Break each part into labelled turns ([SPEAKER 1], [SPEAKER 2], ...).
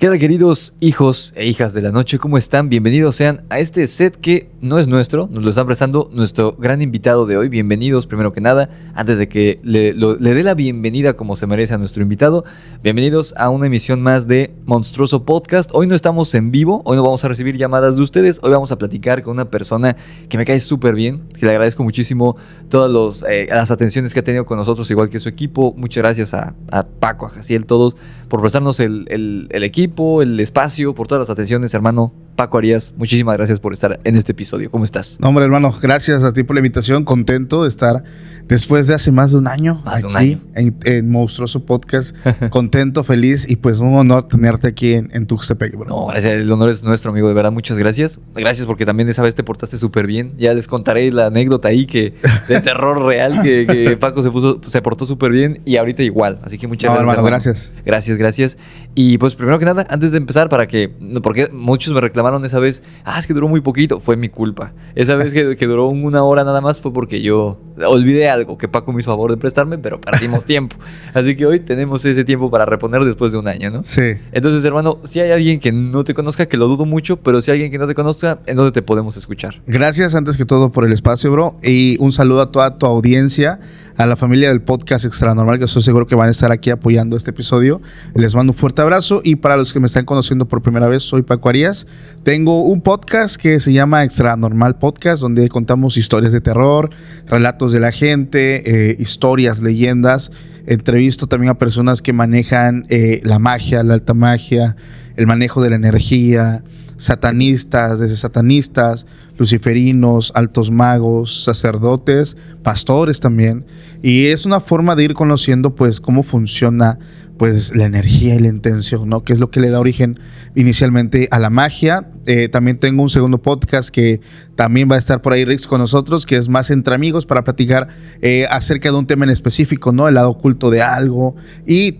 [SPEAKER 1] ¿Qué tal, queridos hijos e hijas de la noche? ¿Cómo están? Bienvenidos sean a este set que no es nuestro, nos lo están prestando nuestro gran invitado de hoy. Bienvenidos, primero que nada, antes de que le dé la bienvenida como se merece a nuestro invitado. Bienvenidos a una emisión más de Monstruoso Podcast. Hoy no estamos en vivo, hoy no vamos a recibir llamadas de ustedes. Hoy vamos a platicar con una persona que me cae súper bien, que le agradezco muchísimo todas las atenciones que ha tenido con nosotros, igual que su equipo. Muchas gracias a Paco, a Jaciel, todos, por prestarnos el equipo, el espacio, por todas las atenciones, hermano. Paco Arias, muchísimas gracias por estar en este episodio. ¿Cómo estás?
[SPEAKER 2] No, hombre, hermano, gracias a ti por la invitación. Contento de estar después de hace más de un año aquí en Monstruoso Podcast. Contento, feliz y pues un honor tenerte aquí en Tuxtepec, bro.
[SPEAKER 1] No, gracias, el honor es nuestro, amigo, de verdad, muchas gracias. Gracias porque también esa vez te portaste súper bien. Ya les contaré la anécdota ahí de terror real que Paco se portó súper bien y ahorita igual. Así que muchas gracias,
[SPEAKER 2] hermano,
[SPEAKER 1] hermano. Gracias. Y pues primero que nada, antes de empezar, porque muchos me reclamaron esa vez, es que duró muy poquito, fue mi culpa. Esa vez que duró una hora nada más fue porque yo olvidé algo que Paco me hizo favor de prestarme, pero perdimos tiempo. Así que hoy tenemos ese tiempo para reponer después de un año, ¿no?
[SPEAKER 2] Sí.
[SPEAKER 1] Entonces, hermano, si hay alguien que no te conozca, que lo dudo mucho, pero si hay alguien que no te conozca, ¿en dónde te podemos escuchar?
[SPEAKER 2] Gracias antes que todo por el espacio, bro. Y un saludo a toda tu audiencia, a la familia del podcast Extra Normal, que estoy seguro que van a estar aquí apoyando este episodio. Les mando un fuerte abrazo y para los que me están conociendo por primera vez, soy Paco Arias. Tengo un podcast que se llama Extra Normal Podcast, donde contamos historias de terror, relatos de la gente, historias, leyendas. Entrevisto también a personas que manejan la magia, la alta magia, el manejo de la energía, satanistas, desde satanistas, luciferinos, altos magos, sacerdotes, pastores también. Y es una forma de ir conociendo pues cómo funciona pues la energía y la intención, ¿no? Que es lo que le da origen inicialmente a la magia. También tengo un segundo podcast que también va a estar por ahí Rix con nosotros, que es más entre amigos para platicar acerca de un tema en específico, ¿no? El lado oculto de algo. Y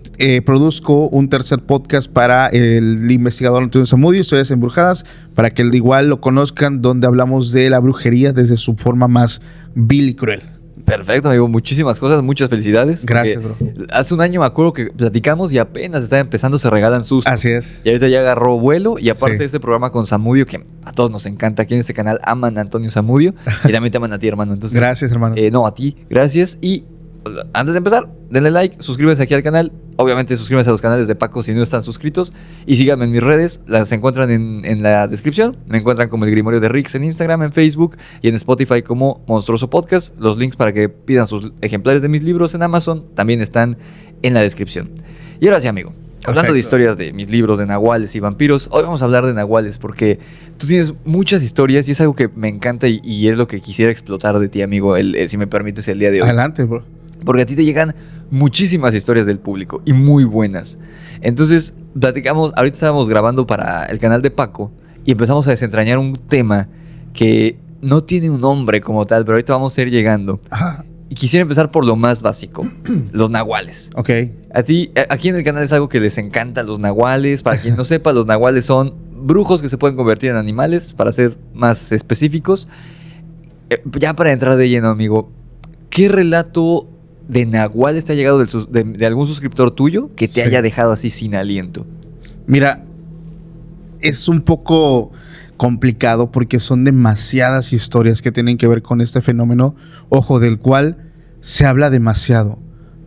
[SPEAKER 2] produzco un tercer podcast para el investigador Antonio Zamudio, Historias Embrujadas, para que igual lo conozcan, donde hablamos de la brujería desde su forma más vil y cruel.
[SPEAKER 1] Perfecto, amigo. Muchísimas cosas, muchas felicidades.
[SPEAKER 2] Gracias, bro.
[SPEAKER 1] Hace un año me acuerdo que platicamos y apenas estaba empezando, se regalan sus.
[SPEAKER 2] Así es.
[SPEAKER 1] Y ahorita ya agarró vuelo. Y aparte
[SPEAKER 2] Sí.
[SPEAKER 1] de este programa con Zamudio, que a todos nos encanta aquí en este canal, aman a Antonio Zamudio. Y también te aman a ti, hermano. Entonces,
[SPEAKER 2] Gracias, hermano.
[SPEAKER 1] No, a ti. Gracias. Y antes de empezar, denle like, suscríbanse aquí al canal. Obviamente suscríbanse a los canales de Paco si no están suscritos. Y síganme en mis redes, las encuentran en la descripción. Me encuentran como el Grimorio de Rix en Instagram, en Facebook y en Spotify como Monstruoso Podcast. Los links para que pidan sus ejemplares de mis libros en Amazon también están en la descripción. Y ahora sí, amigo, hablando de historias de mis libros de nahuales y vampiros, hoy vamos a hablar de nahuales porque tú tienes muchas historias y es algo que me encanta y es lo que quisiera explotar de ti, amigo, si me permites el día de hoy.
[SPEAKER 2] Adelante, bro.
[SPEAKER 1] Porque a ti te llegan muchísimas historias del público y muy buenas. Entonces, platicamos, ahorita estábamos grabando para el canal de Paco y empezamos a desentrañar un tema que no tiene un nombre como tal, pero ahorita vamos a ir llegando.
[SPEAKER 2] Ajá.
[SPEAKER 1] Y quisiera empezar por lo más básico, los nahuales.
[SPEAKER 2] Ok.
[SPEAKER 1] A ti, aquí en el canal es algo que les encanta, los nahuales. Para quien no sepa, los nahuales son brujos que se pueden convertir en animales, para ser más específicos. Ya para entrar de lleno, amigo, ¿qué relato de nahuales te ha llegado de algún suscriptor tuyo que te haya dejado así sin aliento?
[SPEAKER 2] Mira, es un poco complicado porque son demasiadas historias que tienen que ver con este fenómeno, ojo, del cual se habla demasiado.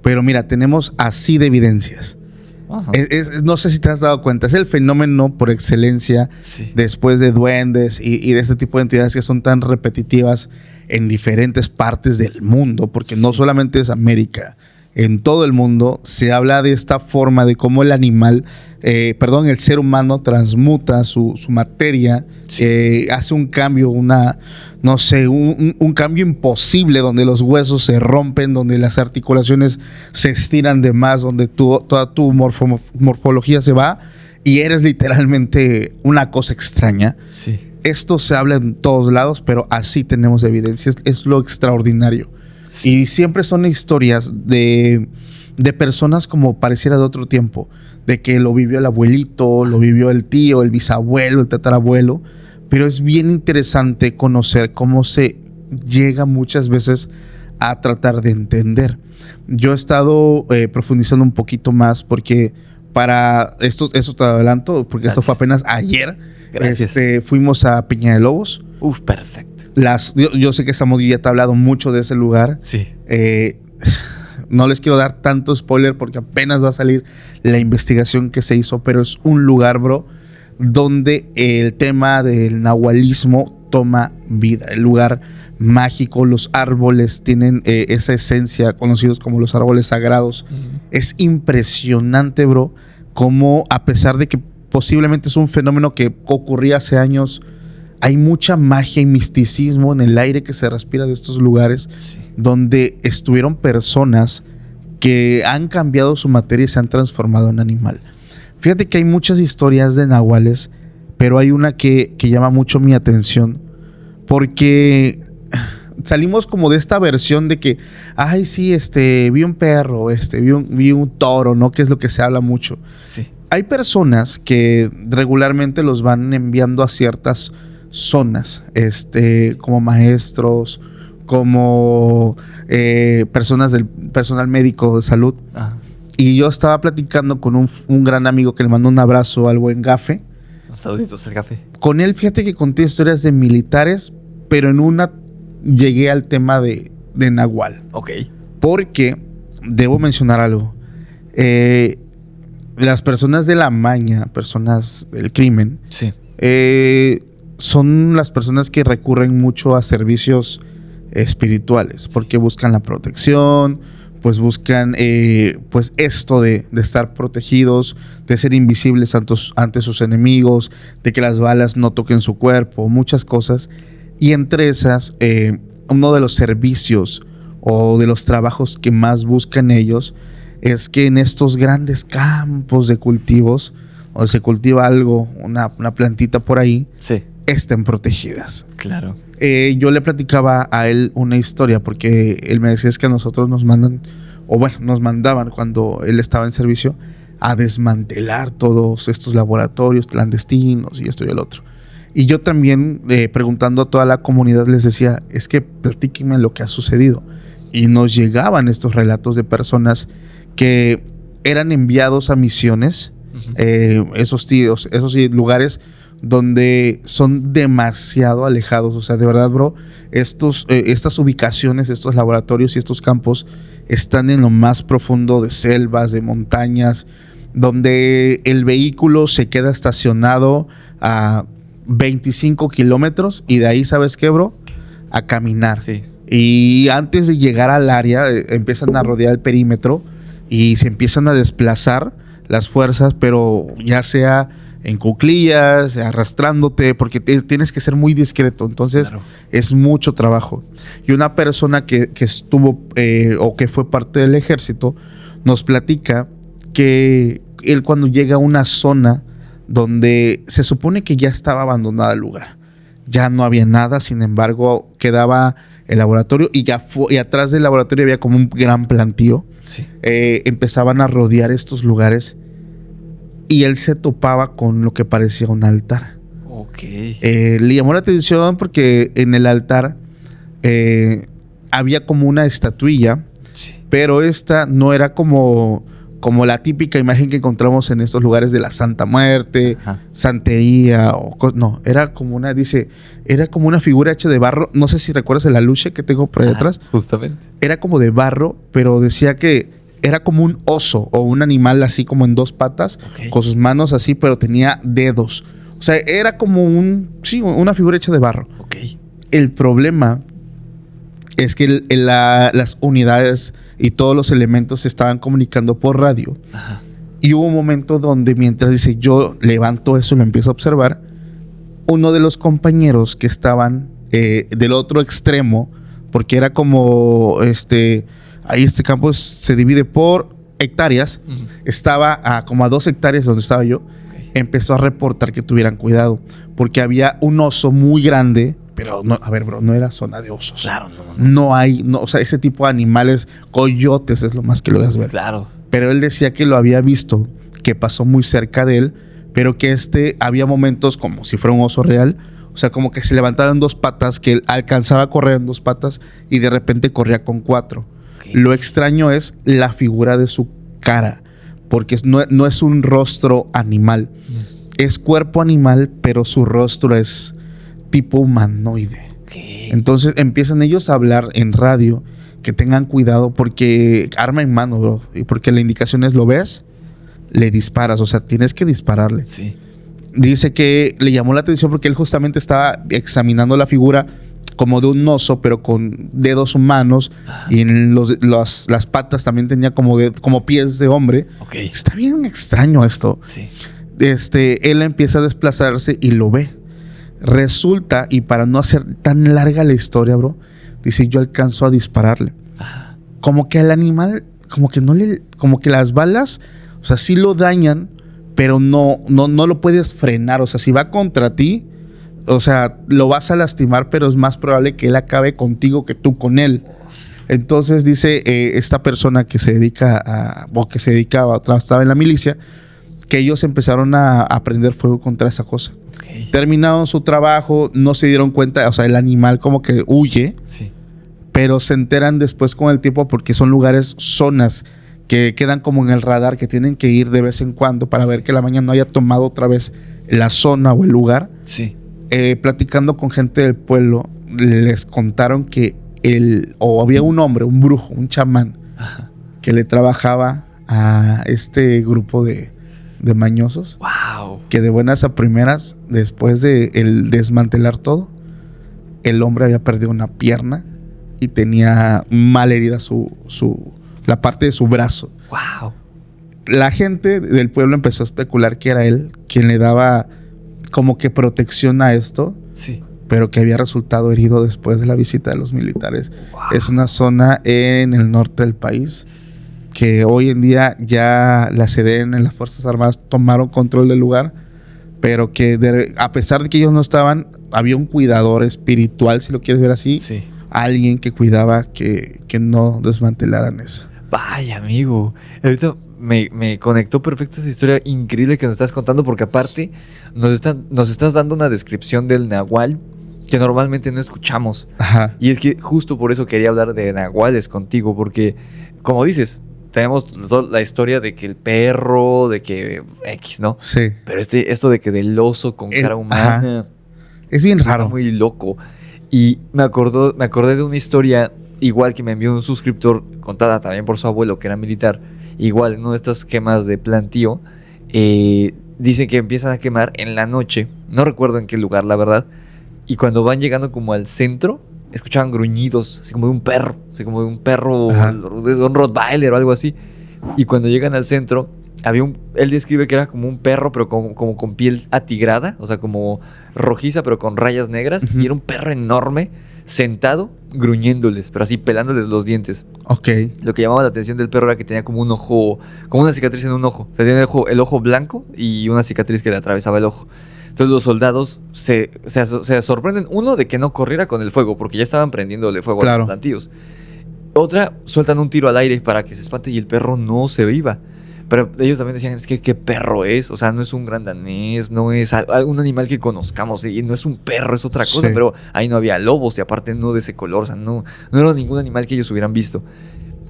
[SPEAKER 2] Pero mira, tenemos así de evidencias. No sé si te has dado cuenta, es el fenómeno por excelencia,
[SPEAKER 1] sí,
[SPEAKER 2] después de duendes y de este tipo de entidades que son tan repetitivas en diferentes partes del mundo, porque no solamente es América, en todo el mundo se habla de esta forma de cómo el animal, el ser humano transmuta su materia, hace un cambio, un cambio imposible, donde los huesos se rompen, donde las articulaciones se estiran de más, donde toda tu morfología se va y eres literalmente una cosa extraña.
[SPEAKER 1] Sí.
[SPEAKER 2] Esto se habla en todos lados, pero así tenemos evidencias. Es lo extraordinario. Sí. Y siempre son historias de personas como pareciera de otro tiempo, de que lo vivió el abuelito, lo vivió el tío, el bisabuelo, el tatarabuelo. Pero es bien interesante conocer cómo se llega muchas veces a tratar de entender. Yo he estado profundizando un poquito más porque para esto te adelanto, porque
[SPEAKER 1] Gracias.
[SPEAKER 2] esto fue apenas ayer.
[SPEAKER 1] Gracias.
[SPEAKER 2] Fuimos a Peña de Lobos.
[SPEAKER 1] Uf, perfecto.
[SPEAKER 2] Yo sé que Samudio ya te ha hablado mucho de ese lugar.
[SPEAKER 1] Sí.
[SPEAKER 2] No les quiero dar tanto spoiler porque apenas va a salir la investigación que se hizo, pero es un lugar, bro, donde el tema del nahualismo toma vida. El lugar mágico, los árboles tienen esa esencia, conocidos como los árboles sagrados.
[SPEAKER 1] Uh-huh.
[SPEAKER 2] Es impresionante, bro, cómo a pesar de que posiblemente es un fenómeno que ocurría hace años, hay mucha magia y misticismo en el aire que se respira de estos lugares,
[SPEAKER 1] Sí.
[SPEAKER 2] donde estuvieron personas que han cambiado su materia y se han transformado en animal. Fíjate que hay muchas historias de nahuales, pero hay una que llama mucho mi atención, porque salimos como de esta versión de que, ay, sí, vi un perro, vi un toro, ¿no? Que es lo que se habla mucho.
[SPEAKER 1] Sí.
[SPEAKER 2] Hay personas que regularmente los van enviando a ciertas zonas, como maestros, como personas del personal médico de salud.
[SPEAKER 1] Ajá.
[SPEAKER 2] Y yo estaba platicando con un gran amigo que le mandó un abrazo al buen Gafe.
[SPEAKER 1] Saluditos al café.
[SPEAKER 2] Con él, fíjate que conté historias de militares, pero en una llegué al tema de Nahual.
[SPEAKER 1] Ok.
[SPEAKER 2] Porque debo mencionar algo. Las personas de la maña, personas del crimen,
[SPEAKER 1] Sí.
[SPEAKER 2] son las personas que recurren mucho a servicios espirituales, porque buscan la protección, pues buscan pues esto de estar protegidos, de ser invisibles ante sus enemigos, de que las balas no toquen su cuerpo, muchas cosas. Y entre esas, uno de los servicios o de los trabajos que más buscan ellos es que en estos grandes campos de cultivos, donde se cultiva algo, una plantita por ahí,
[SPEAKER 1] Sí.
[SPEAKER 2] estén protegidas.
[SPEAKER 1] Claro.
[SPEAKER 2] Yo le platicaba a él una historia, porque él me decía es que a nosotros nos mandan, o bueno, nos mandaban cuando él estaba en servicio a desmantelar todos estos laboratorios clandestinos y esto y el otro. Y yo también, preguntando a toda la comunidad, les decía, es que platíquenme lo que ha sucedido. Y nos llegaban estos relatos de personas que eran enviados a misiones,
[SPEAKER 1] Uh-huh.
[SPEAKER 2] esos lugares donde son demasiado alejados. O sea, de verdad, bro, estas ubicaciones, estos laboratorios y estos campos están en lo más profundo de selvas, de montañas, donde el vehículo se queda estacionado a 25 kilómetros y de ahí, ¿sabes qué, bro? A caminar.
[SPEAKER 1] Sí.
[SPEAKER 2] Y antes de llegar al área, empiezan a rodear el perímetro y se empiezan a desplazar las fuerzas, pero ya sea en cuclillas, arrastrándote, porque tienes que ser muy discreto. Entonces,
[SPEAKER 1] Claro.
[SPEAKER 2] es mucho trabajo. Y una persona que estuvo o que fue parte del ejército nos platica que él, cuando llega a una zona donde se supone que ya estaba abandonada el lugar, ya no había nada, sin embargo, quedaba el laboratorio y atrás del laboratorio había como un gran plantío.
[SPEAKER 1] Sí.
[SPEAKER 2] Empezaban a rodear estos lugares y él se topaba con lo que parecía un altar.
[SPEAKER 1] Ok.
[SPEAKER 2] Le llamó la atención porque en el altar había como una estatuilla,
[SPEAKER 1] Sí.
[SPEAKER 2] pero esta no era como la típica imagen que encontramos en estos lugares de la Santa Muerte,
[SPEAKER 1] Ajá.
[SPEAKER 2] santería, no, era como una figura hecha de barro. No sé si recuerdas el aluche que tengo por ahí atrás.
[SPEAKER 1] Justamente.
[SPEAKER 2] Era como de barro, pero decía que era como un oso o un animal así como en dos patas,
[SPEAKER 1] Ok.
[SPEAKER 2] con sus manos así, pero tenía dedos. O sea, era como una figura hecha de barro.
[SPEAKER 1] Ok.
[SPEAKER 2] El problema es que las unidades y todos los elementos se estaban comunicando por radio.
[SPEAKER 1] Ajá.
[SPEAKER 2] Y hubo un momento donde, mientras dice, yo levanto eso y lo empiezo a observar, uno de los compañeros que estaban del otro extremo, porque era como ahí este campo se divide por hectáreas,
[SPEAKER 1] Uh-huh.
[SPEAKER 2] estaba como a 2 hectáreas donde estaba yo, empezó a reportar que tuvieran cuidado, porque había un oso muy grande, pero no, a ver, bro, no era zona de osos.
[SPEAKER 1] Claro, no.
[SPEAKER 2] O sea, ese tipo de animales, coyotes es lo más que logras ver.
[SPEAKER 1] Claro.
[SPEAKER 2] Pero él decía que lo había visto, que pasó muy cerca de él, pero que había momentos como si fuera un oso real, o sea, como que se levantaba en 2 patas, que él alcanzaba a correr en 2 patas y de repente corría con 4.
[SPEAKER 1] Ok.
[SPEAKER 2] Lo extraño es la figura de su cara, porque no es un rostro animal. Es cuerpo animal, pero su rostro es tipo humanoide.
[SPEAKER 1] ¿Qué?
[SPEAKER 2] Entonces empiezan ellos a hablar en radio que tengan cuidado porque arma en mano, bro. Y porque la indicación es, ¿lo ves? Le disparas, o sea, tienes que dispararle.
[SPEAKER 1] Sí.
[SPEAKER 2] Dice que le llamó la atención porque él justamente estaba examinando la figura como de un oso, pero con dedos humanos. Y en las patas también tenía como pies de hombre.
[SPEAKER 1] Ok.
[SPEAKER 2] Está bien extraño esto.
[SPEAKER 1] Sí.
[SPEAKER 2] Él empieza a desplazarse y lo ve. Resulta, y para no hacer tan larga la historia, bro, dice, yo alcanzo a dispararle.
[SPEAKER 1] Ajá.
[SPEAKER 2] Como que al animal, como que las balas, o sea, sí lo dañan, pero no lo puedes frenar. O sea, si va contra ti, o sea, lo vas a lastimar, pero es más probable que él acabe contigo que tú con él. Entonces dice esta persona que se dedicaba, estaba en la milicia, que ellos empezaron a prender fuego contra esa cosa.
[SPEAKER 1] Ok.
[SPEAKER 2] Terminaron su trabajo, no se dieron cuenta, o sea, el animal como que huye,
[SPEAKER 1] Sí.
[SPEAKER 2] pero se enteran después con el tiempo porque son lugares, zonas que quedan como en el radar, que tienen que ir de vez en cuando para ver que la mañana no haya tomado otra vez la zona o el lugar.
[SPEAKER 1] Sí.
[SPEAKER 2] Platicando con gente del pueblo, les contaron que había un hombre, un brujo, un chamán,
[SPEAKER 1] Ajá.
[SPEAKER 2] que le trabajaba a este grupo de mañosos,
[SPEAKER 1] Wow.
[SPEAKER 2] que de buenas a primeras, después de el desmantelar todo, el hombre había perdido una pierna y tenía mal herida la parte de su brazo.
[SPEAKER 1] Wow.
[SPEAKER 2] La gente del pueblo empezó a especular que era él quien le daba como que protección a esto,
[SPEAKER 1] Sí.
[SPEAKER 2] pero que había resultado herido después de la visita de los militares.
[SPEAKER 1] Wow.
[SPEAKER 2] Es una zona en el norte del país que hoy en día ya la SEDEN, en las Fuerzas Armadas, tomaron control del lugar, pero que a pesar de que ellos no estaban, había un cuidador espiritual, si lo quieres ver así,
[SPEAKER 1] Sí.
[SPEAKER 2] alguien que cuidaba que no desmantelaran eso.
[SPEAKER 1] Vaya, amigo. Ahorita me conectó perfecto esa historia increíble que nos estás contando, porque aparte nos estás dando una descripción del nahual que normalmente no escuchamos.
[SPEAKER 2] Ajá.
[SPEAKER 1] Y es que justo por eso quería hablar de nahuales contigo, porque, como dices, tenemos la historia de que el perro, de que X, ¿no?
[SPEAKER 2] Sí.
[SPEAKER 1] Pero esto de que del oso con cara humana,
[SPEAKER 2] Es bien
[SPEAKER 1] está
[SPEAKER 2] raro.
[SPEAKER 1] muy loco. Y me acordé de una historia igual que me envió un suscriptor, contada también por su abuelo, que era militar. Igual, en una de estas quemas de plantío, dicen que empiezan a quemar en la noche. No recuerdo en qué lugar, la verdad. Y cuando van llegando como al centro, escuchaban gruñidos, así como de un perro. Así como de un perro,
[SPEAKER 2] Ajá.
[SPEAKER 1] de un Rottweiler o algo así. Y cuando llegan al centro, él describe que era como un perro, pero como con piel atigrada, o sea, como rojiza, pero con rayas negras.
[SPEAKER 2] Ujú.
[SPEAKER 1] Y era un perro enorme, sentado, gruñéndoles, pero así pelándoles los dientes.
[SPEAKER 2] Ok.
[SPEAKER 1] Lo que llamaba la atención del perro era que tenía como un ojo, como una cicatriz en un ojo. O sea, tenía el ojo blanco y una cicatriz que le atravesaba el ojo. Entonces los soldados se sorprenden, uno, de que no corriera con el fuego, porque ya estaban prendiéndole fuego a
[SPEAKER 2] Claro.
[SPEAKER 1] los plantíos. Otra, sueltan un tiro al aire para que se espante y el perro no se viva. Pero ellos también decían, es que ¿qué perro es? O sea, no es un gran danés, no es algún animal que conozcamos, y no es un perro, es otra cosa.
[SPEAKER 2] Sí.
[SPEAKER 1] Pero ahí no había lobos y aparte no de ese color, o sea, no era ningún animal que ellos hubieran visto.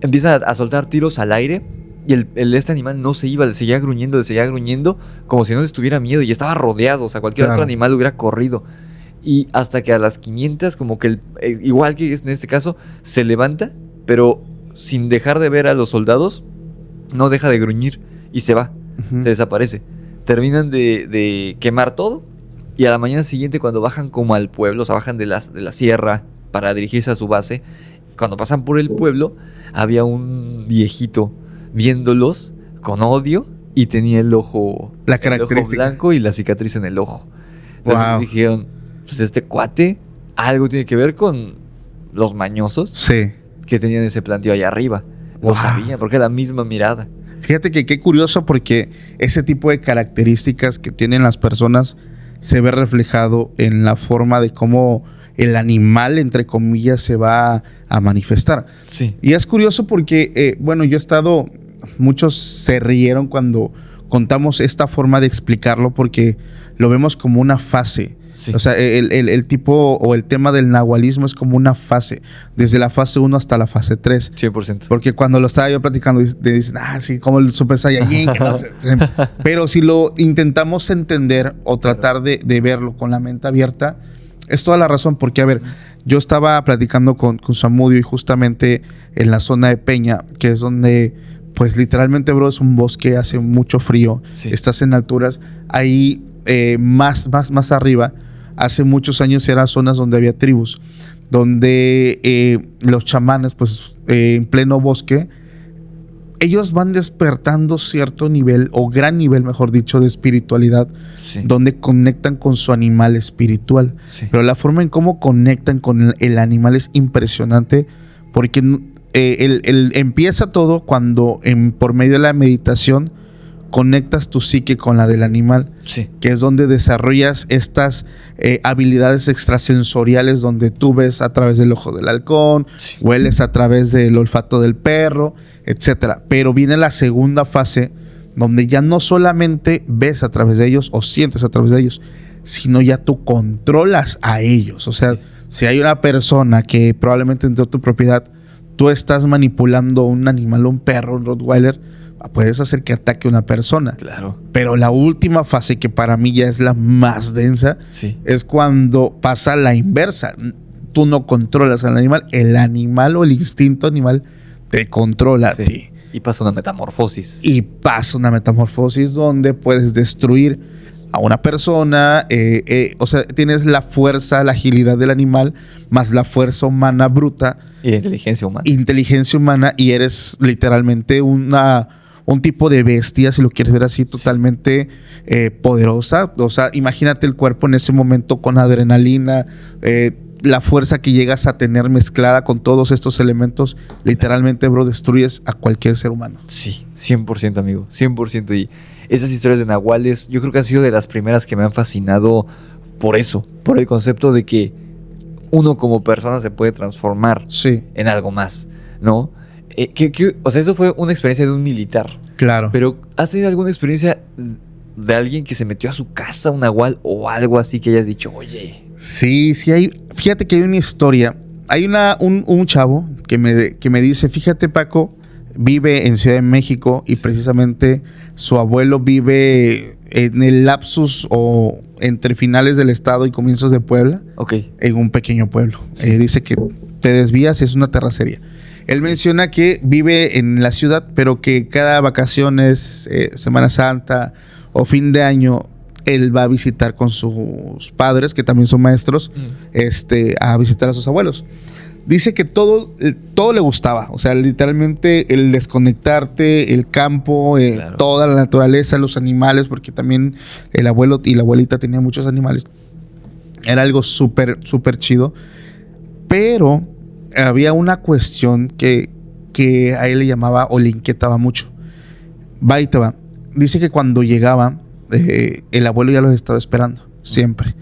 [SPEAKER 1] Empiezan a soltar tiros al aire y este animal no se iba, le seguía gruñendo como si no les tuviera miedo y estaba rodeado, o sea, cualquier
[SPEAKER 2] Claro.
[SPEAKER 1] otro animal hubiera corrido. Y hasta que a las 500, como que igual que en este caso, se levanta, pero sin dejar de ver a los soldados, no deja de gruñir y se va,
[SPEAKER 2] Ujú.
[SPEAKER 1] se desaparece. Terminan de quemar todo y a la mañana siguiente, cuando bajan como al pueblo, o sea, bajan de la sierra para dirigirse a su base, cuando pasan por el pueblo, había un viejito viéndolos con odio y tenía el ojo
[SPEAKER 2] característica.
[SPEAKER 1] blanco y la cicatriz en el ojo. Entonces
[SPEAKER 2] Wow.
[SPEAKER 1] dijeron, pues este cuate algo tiene que ver con los mañosos
[SPEAKER 2] Sí.
[SPEAKER 1] que tenían ese planteo allá arriba. Lo
[SPEAKER 2] Wow.
[SPEAKER 1] sabían porque es la misma mirada.
[SPEAKER 2] Fíjate que qué curioso, porque ese tipo de características que tienen las personas se ve reflejado en la forma de cómo el animal, entre comillas, se va a manifestar.
[SPEAKER 1] Sí.
[SPEAKER 2] Y es curioso porque, bueno, muchos se rieron cuando contamos esta forma de explicarlo, porque lo vemos como una fase.
[SPEAKER 1] Sí.
[SPEAKER 2] O sea, el tipo o el tema del nahualismo es como una fase, desde la fase 1 hasta la fase 3.
[SPEAKER 1] 100%.
[SPEAKER 2] Porque cuando lo estaba yo platicando, dicen, sí, como el Super Saiyajin, que no sé. Pero si lo intentamos entender o tratar de verlo con la mente abierta, es toda la razón. Porque, a ver, yo estaba platicando con Samudio y justamente en la zona de Peña, que es donde, pues literalmente, bro, es un bosque, hace mucho frío,
[SPEAKER 1] Sí.
[SPEAKER 2] estás en alturas, ahí más arriba, hace muchos años eran zonas donde había tribus, donde los chamanes, pues en pleno bosque, ellos van despertando cierto nivel, o gran nivel, mejor dicho, de espiritualidad,
[SPEAKER 1] Sí.
[SPEAKER 2] donde conectan con su animal espiritual.
[SPEAKER 1] Sí.
[SPEAKER 2] Pero la forma en cómo conectan con el animal es impresionante, porque empieza todo cuando por medio de la meditación conectas tu psique con la del animal,
[SPEAKER 1] Sí.
[SPEAKER 2] que es donde desarrollas estas habilidades extrasensoriales, donde tú ves a través del ojo del halcón,
[SPEAKER 1] Sí.
[SPEAKER 2] hueles a través del olfato del perro, etcétera. Pero viene la segunda fase, donde ya no solamente ves a través de ellos o sientes a través de ellos, sino ya tú controlas a ellos. O sea, si hay una persona que probablemente entró a tu propiedad, tú estás manipulando un animal, un perro, un Rottweiler, puedes hacer que ataque a una persona.
[SPEAKER 1] Claro.
[SPEAKER 2] Pero la última fase, que para mí ya es la más densa,
[SPEAKER 1] Sí.
[SPEAKER 2] es cuando pasa la inversa. Tú no controlas al animal, el animal o el instinto animal te controla a
[SPEAKER 1] Sí.
[SPEAKER 2] ti.
[SPEAKER 1] Y pasa una metamorfosis.
[SPEAKER 2] Y pasa una metamorfosis donde puedes destruir a una persona. O sea, tienes la fuerza, la agilidad del animal, más la fuerza humana bruta,
[SPEAKER 1] Y la inteligencia humana.
[SPEAKER 2] inteligencia humana, y eres literalmente un tipo de bestia, si lo quieres ver así, totalmente poderosa. O sea, imagínate el cuerpo en ese momento con adrenalina, la fuerza que llegas a tener mezclada con todos estos elementos. Literalmente, bro, destruyes a cualquier ser humano.
[SPEAKER 1] Sí, 100%, amigo, 100%. Y esas historias de nahuales, yo creo que han sido de las primeras que me han fascinado por eso, por el concepto de que uno como persona se puede transformar
[SPEAKER 2] Sí,
[SPEAKER 1] en algo más, ¿no? O sea, eso fue una experiencia de un militar.
[SPEAKER 2] claro.
[SPEAKER 1] Pero, ¿has tenido alguna experiencia de alguien que se metió a su casa, un nahual o algo así que hayas dicho, oye?
[SPEAKER 2] Sí, hay. Fíjate que hay una historia. Hay un chavo que me dice, fíjate, Paco, vive en Ciudad de México y precisamente su abuelo vive en el lapsus o entre finales del estado y comienzos de Puebla,
[SPEAKER 1] Ok.
[SPEAKER 2] en un pequeño pueblo.
[SPEAKER 1] Sí.
[SPEAKER 2] Dice que te desvías y es una terracería. Él menciona que vive en la ciudad, pero que cada vacaciones, Semana Santa o fin de año, él va a visitar con sus padres, que también son maestros, a visitar a sus abuelos. Dice que todo le gustaba, o sea, literalmente el desconectarte, el campo,
[SPEAKER 1] Claro.
[SPEAKER 2] toda la naturaleza, los animales, porque también el abuelo y la abuelita tenían muchos animales. Era algo súper, súper chido. Pero había una cuestión que a él le llamaba o le inquietaba mucho. Va y te va. Dice que cuando llegaba, el abuelo ya los estaba esperando, siempre.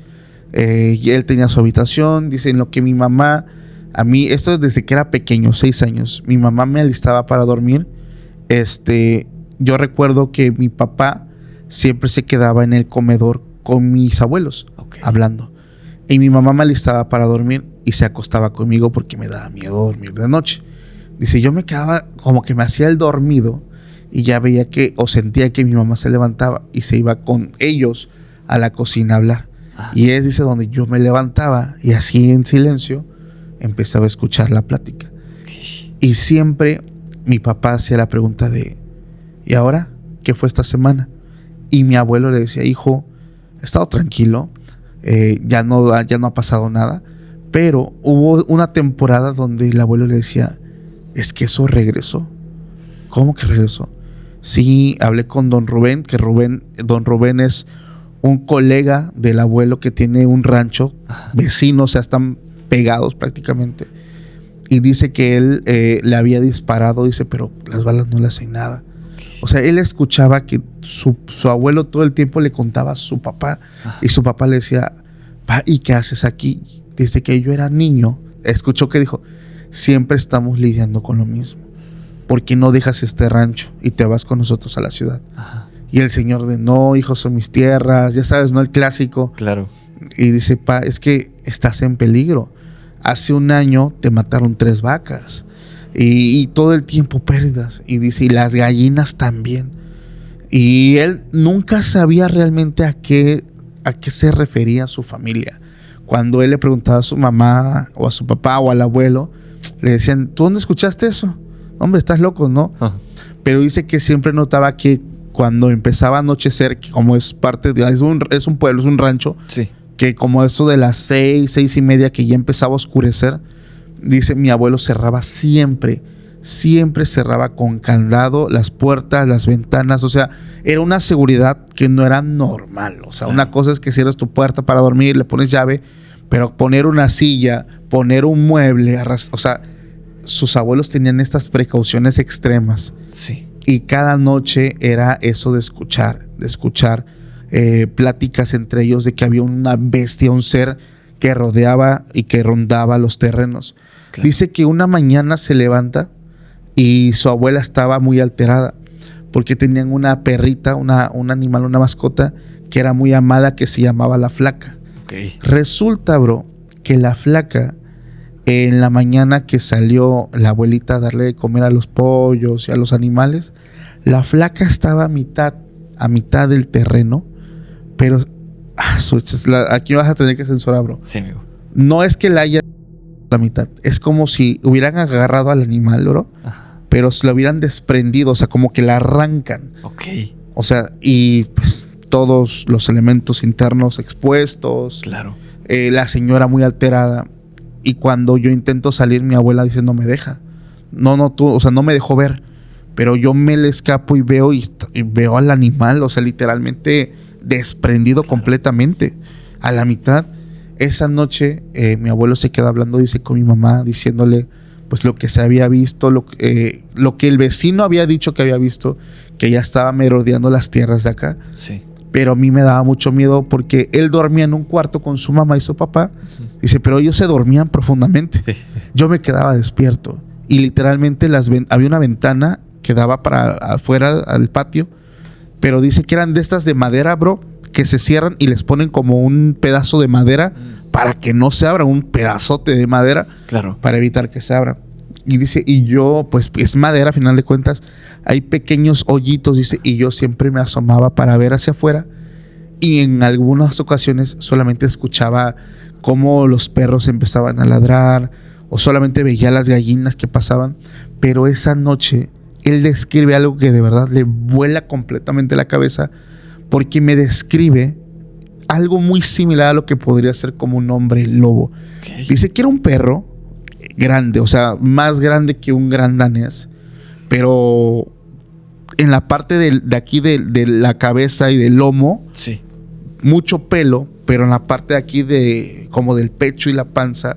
[SPEAKER 2] Y él tenía su habitación. Dice, en lo que mi mamá, a mí, esto desde que era pequeño, 6 años, mi mamá me alistaba para dormir. Yo recuerdo que mi papá siempre se quedaba en el comedor con mis abuelos, hablando. Y mi mamá me alistaba para dormir y se acostaba conmigo porque me daba miedo dormir de noche. Dice, yo me quedaba como que me hacía el dormido y ya veía que, o sentía que mi mamá se levantaba y se iba con ellos a la cocina a hablar. Y es, dice, donde yo me levantaba y así en silencio empezaba a escuchar la plática. Y siempre mi papá hacía la pregunta de, ¿y ahora qué fue esta semana? Y mi abuelo le decía, hijo, he estado tranquilo, ya no ha pasado nada. Pero hubo una temporada donde el abuelo le decía, es que eso regresó. ¿Cómo que regresó? Sí, hablé con don Rubén, que don Rubén es un colega del abuelo que tiene un rancho, vecinos, o sea, están pegados prácticamente. Y dice que él le había disparado, dice, pero las balas no le hacen nada. O sea, él escuchaba que su abuelo todo el tiempo le contaba a su papá. Y su papá le decía, pa, ¿y qué haces aquí? Desde que yo era niño, escuchó que dijo, siempre estamos lidiando con lo mismo. ¿Por qué no dejas este rancho y te vas con nosotros a la ciudad? Ajá. Y el señor de, no, hijo, son mis tierras, ya sabes, ¿no? El clásico.
[SPEAKER 1] Claro.
[SPEAKER 2] Y dice, pa, es que estás en peligro. Hace un año te mataron 3 vacas. Y todo el tiempo pérdidas. Y dice, y las gallinas también. Y él nunca sabía realmente a qué se refería su familia. Cuando él le preguntaba a su mamá o a su papá o al abuelo, le decían, ¿tú dónde escuchaste eso? Hombre, estás loco, ¿no? Ajá. Pero dice que siempre notaba que cuando empezaba a anochecer, que como es parte de... Es un pueblo, es un rancho.
[SPEAKER 1] Sí.
[SPEAKER 2] Que como eso de las 6:30 que ya empezaba a oscurecer, dice, mi abuelo cerraba siempre cerraba con candado las puertas, las ventanas. O sea, era una seguridad que no era normal. O sea, una cosa es que cierras tu puerta para dormir, le pones llave, pero poner una silla, poner un mueble, o sea, sus abuelos tenían estas precauciones extremas.
[SPEAKER 1] Sí.
[SPEAKER 2] Y cada noche era eso de escuchar pláticas entre ellos de que había una bestia, un ser que rodeaba y que rondaba los terrenos. Claro. Dice que una mañana se levanta y su abuela estaba muy alterada porque tenían una perrita, un animal, una mascota que era muy amada, que se llamaba la Flaca.
[SPEAKER 1] Okay.
[SPEAKER 2] Resulta, bro, que la Flaca, en la mañana que salió la abuelita a darle de comer a los pollos y a los animales, la Flaca estaba a mitad del terreno, pero aquí vas a tener que censurar, bro.
[SPEAKER 1] Sí, amigo.
[SPEAKER 2] No es que la haya la mitad, es como si hubieran agarrado al animal, bro. Ajá. Pero se lo hubieran desprendido, o sea, como que la arrancan.
[SPEAKER 1] Ok.
[SPEAKER 2] O sea, y pues todos los elementos internos expuestos.
[SPEAKER 1] Claro.
[SPEAKER 2] La señora muy alterada. Y cuando yo intento salir, mi abuela dice, no me deja. No, tú, o sea, no me dejó ver. Pero yo me le escapo y veo al animal, o sea, literalmente desprendido completamente, a la mitad. Esa noche mi abuelo se queda hablando, dice, con mi mamá, diciéndole pues lo que se había visto, lo que el vecino había dicho que había visto, que ya estaba merodeando las tierras de acá.
[SPEAKER 1] Sí.
[SPEAKER 2] Pero a mí me daba mucho miedo porque él dormía en un cuarto con su mamá y su papá. Dice, pero ellos se dormían profundamente. Sí. Yo me quedaba despierto y literalmente había una ventana que daba para afuera al patio, pero dice que eran de estas de madera, bro, que se cierran y les ponen como un pedazo de madera para que no se abra, un pedazote de madera,
[SPEAKER 1] claro,
[SPEAKER 2] para evitar que se abra. Y dice, y yo, pues es madera a final de cuentas, hay pequeños hoyitos, dice, y yo siempre me asomaba para ver hacia afuera, y en algunas ocasiones solamente escuchaba cómo los perros empezaban a ladrar, o solamente veía las gallinas que pasaban. Pero esa noche él describe algo que de verdad le vuela completamente la cabeza, porque me describe algo muy similar a lo que podría ser como un hombre lobo. Okay. Dice que era un perro grande, o sea, más grande que un gran danés, pero en la parte de aquí de la cabeza y del lomo,
[SPEAKER 1] sí,
[SPEAKER 2] mucho pelo, pero en la parte de aquí como del pecho y la panza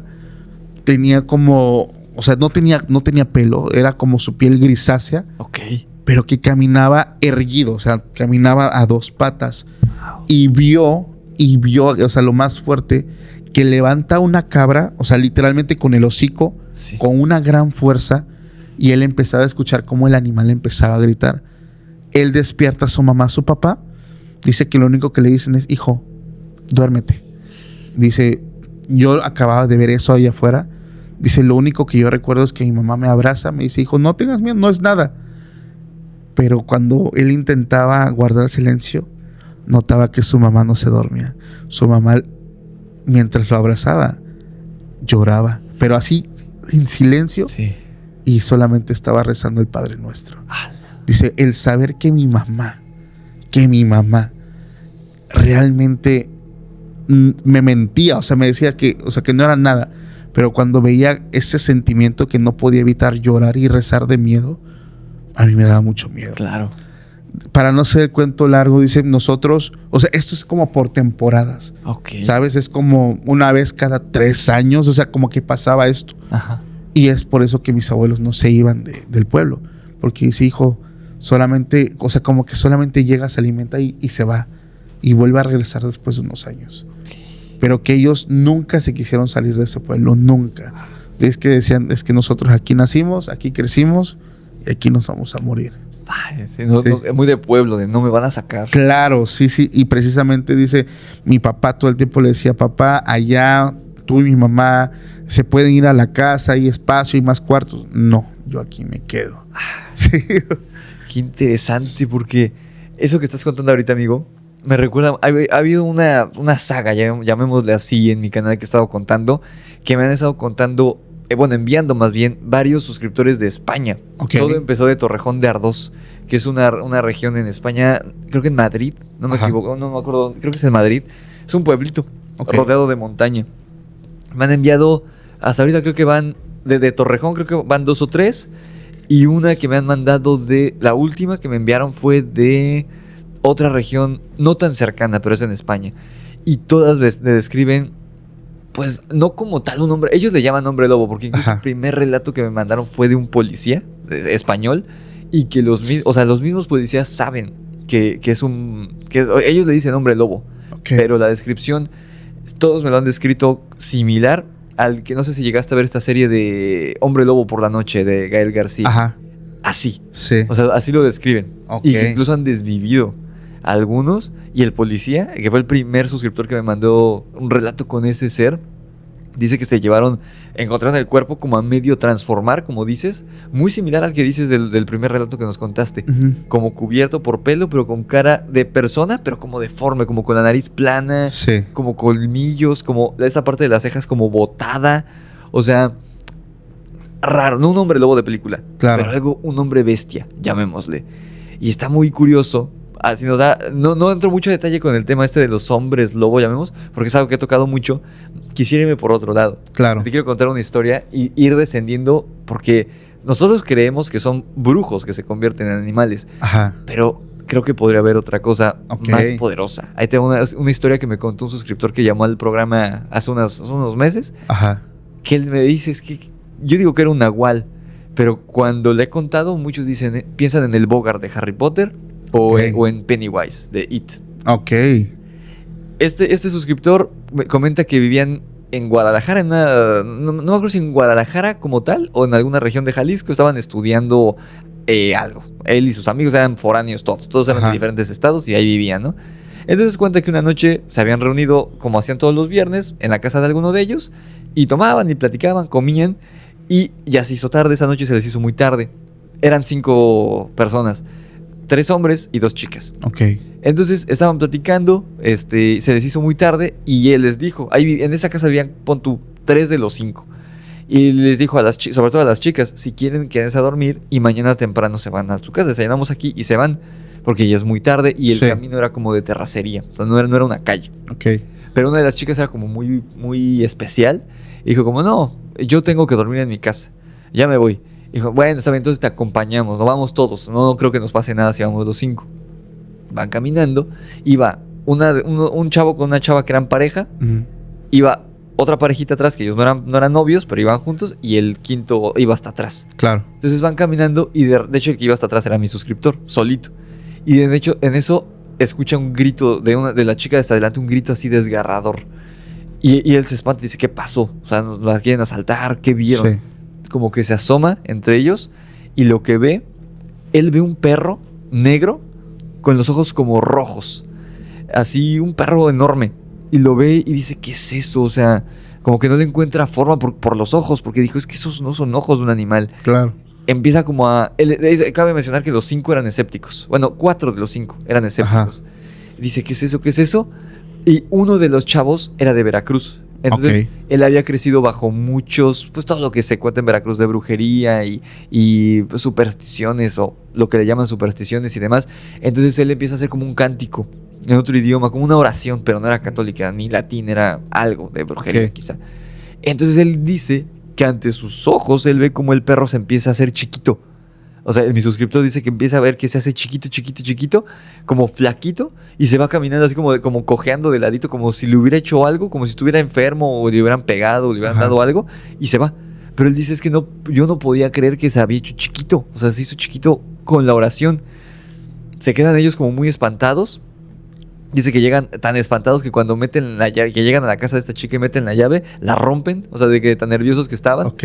[SPEAKER 2] tenía como, o sea, no tenía pelo, era como su piel grisácea.
[SPEAKER 1] Ok.
[SPEAKER 2] Pero que caminaba erguido, o sea, caminaba a 2 patas. Wow. Y vio, o sea, lo más fuerte, que levanta una cabra, o sea, literalmente con el hocico, sí, con una gran fuerza, y él empezaba a escuchar cómo el animal empezaba a gritar. Él despierta a su mamá, a su papá, dice que lo único que le dicen es, hijo, duérmete. Dice, yo acababa de ver eso ahí afuera. Dice, lo único que yo recuerdo es que mi mamá me abraza, me dice, hijo, no tengas miedo, no es nada. Pero cuando él intentaba guardar silencio, notaba que su mamá no se dormía. Su mamá, mientras lo abrazaba, lloraba, pero así, en silencio, sí, y solamente estaba rezando el Padre Nuestro. Dice, el saber que mi mamá realmente me mentía, o sea, me decía que no era nada, pero cuando veía ese sentimiento que no podía evitar llorar y rezar de miedo, a mí me daba mucho miedo.
[SPEAKER 1] Claro.
[SPEAKER 2] Para no ser el cuento largo, dice, nosotros, o sea, esto es como por temporadas.
[SPEAKER 1] Okay.
[SPEAKER 2] ¿Sabes? Es como una vez cada 3 años, o sea, como que pasaba esto.
[SPEAKER 1] Ajá.
[SPEAKER 2] Y es por eso que mis abuelos no se iban del pueblo. Porque dice, hijo, solamente, o sea, como que solamente llega, se alimenta y se va. Y vuelve a regresar después de unos años. Pero que ellos nunca se quisieron salir de ese pueblo, nunca. Es que decían, es que nosotros aquí nacimos, aquí crecimos, y aquí nos vamos a morir.
[SPEAKER 1] Ay, sí,
[SPEAKER 2] Sí.
[SPEAKER 1] es muy de pueblo, de no me van a sacar.
[SPEAKER 2] Claro, sí, sí. Y precisamente dice, mi papá todo el tiempo le decía, papá, allá tú y mi mamá se pueden ir a la casa, hay espacio y más cuartos. No, yo aquí me quedo. Sí.
[SPEAKER 1] Qué interesante, porque eso que estás contando ahorita, amigo, me recuerda, ha habido una saga, llamémosle así, en mi canal que he estado contando, que me han estado contando, bueno, enviando más bien varios suscriptores de España.
[SPEAKER 2] Ok.
[SPEAKER 1] Todo empezó de Torrejón de Ardoz, que es una región en España, creo que en Madrid, no me
[SPEAKER 2] Ajá.
[SPEAKER 1] equivoco, no me acuerdo, creo que es en Madrid. Es un pueblito
[SPEAKER 2] Ok.
[SPEAKER 1] rodeado de montaña. Me han enviado, hasta ahorita creo que van, de Torrejón creo que van 2 o 3. Y una que me han mandado la última que me enviaron fue de otra región no tan cercana, pero es en España. Y todas le describen, pues no como tal un hombre, ellos le llaman hombre lobo, porque incluso
[SPEAKER 2] Ajá.
[SPEAKER 1] el primer relato que me mandaron fue de un policía español y que los mismos policías saben que ellos le dicen hombre lobo,
[SPEAKER 2] Ok.
[SPEAKER 1] pero la descripción, todos me lo han descrito similar al que no sé si llegaste a ver esta serie de Hombre Lobo por la Noche de Gael García.
[SPEAKER 2] Ajá.
[SPEAKER 1] Así.
[SPEAKER 2] Sí.
[SPEAKER 1] O sea, así lo describen.
[SPEAKER 2] Ok.
[SPEAKER 1] Y que incluso han desvivido algunos. Y el policía, que fue el primer suscriptor que me mandó un relato con ese ser, dice que encontraron el cuerpo como a medio transformar, como dices, muy similar al que dices del primer relato que nos contaste.
[SPEAKER 2] Ujú.
[SPEAKER 1] Como cubierto por pelo, pero con cara de persona, pero como deforme, como con la nariz plana,
[SPEAKER 2] Sí.
[SPEAKER 1] como colmillos, como esa parte de las cejas como botada. O sea, raro, no un hombre lobo de película,
[SPEAKER 2] Claro.
[SPEAKER 1] pero un hombre bestia, llamémosle. Y está muy curioso. Así nos da, no entro mucho en detalle con el tema este de los hombres lobo, llamemos, porque es algo que he tocado mucho. Quisiera irme por otro lado.
[SPEAKER 2] Claro.
[SPEAKER 1] Te quiero contar una historia y ir descendiendo, porque nosotros creemos que son brujos que se convierten en animales,
[SPEAKER 2] Ajá.
[SPEAKER 1] pero creo que podría haber otra cosa
[SPEAKER 2] Ok.
[SPEAKER 1] más poderosa. Ahí tengo una historia que me contó un suscriptor que llamó al programa hace unos meses,
[SPEAKER 2] Ajá.
[SPEAKER 1] que él me dice, es que yo digo que era un nahual, pero cuando le he contado, muchos dicen, piensan en el Bogart de Harry Potter
[SPEAKER 2] Ok.
[SPEAKER 1] o en Pennywise de It.
[SPEAKER 2] Ok.
[SPEAKER 1] Este suscriptor me comenta que vivían en Guadalajara, no me acuerdo si en Guadalajara como tal o en alguna región de Jalisco, estaban estudiando algo. Él y sus amigos eran foráneos todos eran
[SPEAKER 2] Ajá.
[SPEAKER 1] de diferentes estados y ahí vivían, ¿no? Entonces cuenta que una noche se habían reunido, como hacían todos los viernes, en la casa de alguno de ellos, y tomaban y platicaban, comían, y ya se hizo tarde, esa noche se les hizo muy tarde. Eran 5 personas, 3 hombres y 2 chicas.
[SPEAKER 2] Ok.
[SPEAKER 1] Entonces estaban platicando, se les hizo muy tarde y él les dijo, en esa casa vivían, pon tú, 3 de los 5. Y les dijo sobre todo a las chicas, si quieren quédense a dormir y mañana temprano se van a su casa, desayunamos aquí y se van, porque ya es muy tarde y el
[SPEAKER 2] Sí.
[SPEAKER 1] camino era como de terracería, o sea, no era una calle.
[SPEAKER 2] Ok.
[SPEAKER 1] Pero una de las chicas era como muy, muy especial y dijo como, no, yo tengo que dormir en mi casa, ya me voy. Dijo, bueno, está bien, entonces te acompañamos, no vamos todos, no creo que nos pase nada si vamos los 5. Van caminando, iba un chavo con una chava que eran pareja,
[SPEAKER 2] Ujú.
[SPEAKER 1] iba otra parejita atrás, que ellos no eran novios, pero iban juntos, y el quinto iba hasta atrás.
[SPEAKER 2] Claro.
[SPEAKER 1] Entonces van caminando y de hecho el que iba hasta atrás era mi suscriptor, solito. Y de hecho en eso escucha un grito de la chica de hasta adelante, un grito así desgarrador. Y él se espanta y dice, ¿qué pasó? O sea, ¿nos la quieren asaltar? ¿Qué vieron?
[SPEAKER 2] Sí.
[SPEAKER 1] Como que se asoma entre ellos y lo que ve, él ve un perro negro con los ojos como rojos. Así, un perro enorme. Y lo ve y dice, ¿qué es eso? O sea, como que no le encuentra forma por los ojos, porque dijo, es que esos no son ojos de un animal.
[SPEAKER 2] Claro.
[SPEAKER 1] Empieza como cabe mencionar que los 5 eran escépticos. Bueno, 4 de los 5 eran escépticos. Dice, ¿qué es eso? ¿Qué es eso? Y uno de los chavos era de Veracruz. Entonces,
[SPEAKER 2] Ok.
[SPEAKER 1] él había crecido bajo muchos, pues todo lo que se cuenta en Veracruz de brujería y pues, supersticiones o lo que le llaman supersticiones y demás. Entonces él empieza a hacer como un cántico en otro idioma, como una oración, pero no era católica ni latín, era algo de brujería
[SPEAKER 2] Ok.
[SPEAKER 1] quizá. Entonces él dice que ante sus ojos él ve como el perro se empieza a hacer chiquito. O sea, mi suscriptor dice que empieza a ver que se hace chiquito, chiquito, chiquito, como flaquito, y se va caminando así como cojeando de ladito, como si le hubiera hecho algo, como si estuviera enfermo, o le hubieran pegado, o le hubieran
[SPEAKER 2] Ajá.
[SPEAKER 1] dado algo, y se va. Pero él dice, es que no, yo no podía creer que se había hecho chiquito. O sea, se hizo chiquito con la oración. Se quedan ellos como muy espantados. Dice que llegan tan espantados que cuando meten la llave, que llegan a la casa de esta chica y meten la llave, la rompen, o sea, de que tan nerviosos que estaban.
[SPEAKER 2] Ok.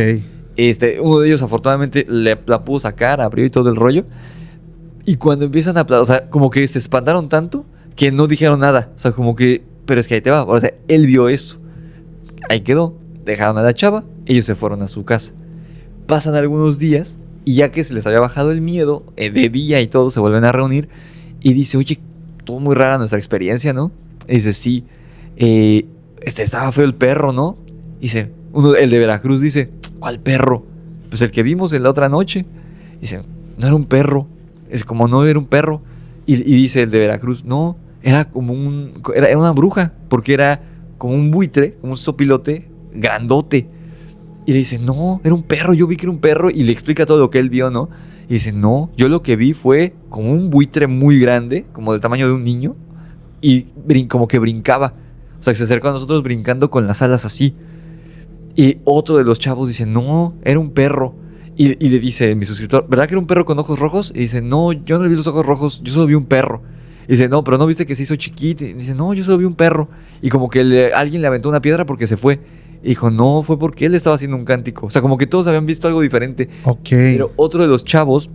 [SPEAKER 1] Uno de ellos afortunadamente la pudo sacar, abrió y todo el rollo. Y cuando empiezan a hablar, o sea, como que se espantaron tanto que no dijeron nada. O sea, como que, pero es que ahí te va. O sea, él vio eso. Ahí quedó. Dejaron a la chava. Ellos se fueron a su casa. Pasan algunos días y ya que se les había bajado el miedo, de día y todo, se vuelven a reunir y dice, oye, estuvo muy rara nuestra experiencia, ¿no? Y dice, sí, estaba feo el perro, ¿no? Y dice, el de Veracruz dice, ¿cuál perro? Pues el que vimos en la otra noche. Y dice, no era un perro. Es como no era un perro. Y dice el de Veracruz, no, era como era una bruja, porque era como un buitre, como un sopilote grandote. Y le dice, no, era un perro, yo vi que era un perro. Y le explica todo lo que él vio, ¿no? Y dice, no, yo lo que vi fue como un buitre muy grande, como del tamaño de un niño. Y como que brincaba. O sea, que se acercó a nosotros brincando con las alas así. Y otro de los chavos dice, no, era un perro. Y le dice mi suscriptor, ¿verdad que era un perro con ojos rojos? Y dice, no, yo no le vi los ojos rojos, yo solo vi un perro. Y dice, no, pero ¿no viste que se hizo chiquito? Y dice, no, yo solo vi un perro. Y como que alguien le aventó una piedra porque se fue. Y dijo, no, fue porque él estaba haciendo un cántico. O sea, como que todos habían visto algo diferente.
[SPEAKER 2] Ok.
[SPEAKER 1] Pero otro de los chavos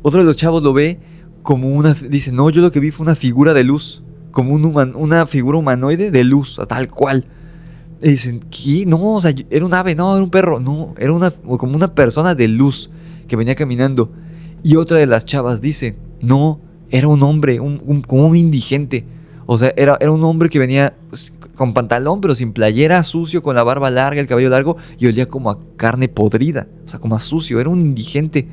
[SPEAKER 1] lo ve como dice, no, yo lo que vi fue una figura de luz. Como una figura humanoide de luz, tal cual. Y dicen, ¿qué? No, o sea, era un ave, no, era un perro. No, era como una persona de luz que venía caminando. Y otra de las chavas dice, no, era un hombre, como un indigente. O sea, era un hombre que venía con pantalón, pero sin playera, sucio, con la barba larga, el cabello largo, y olía como a carne podrida. O sea, como a sucio, era un indigente.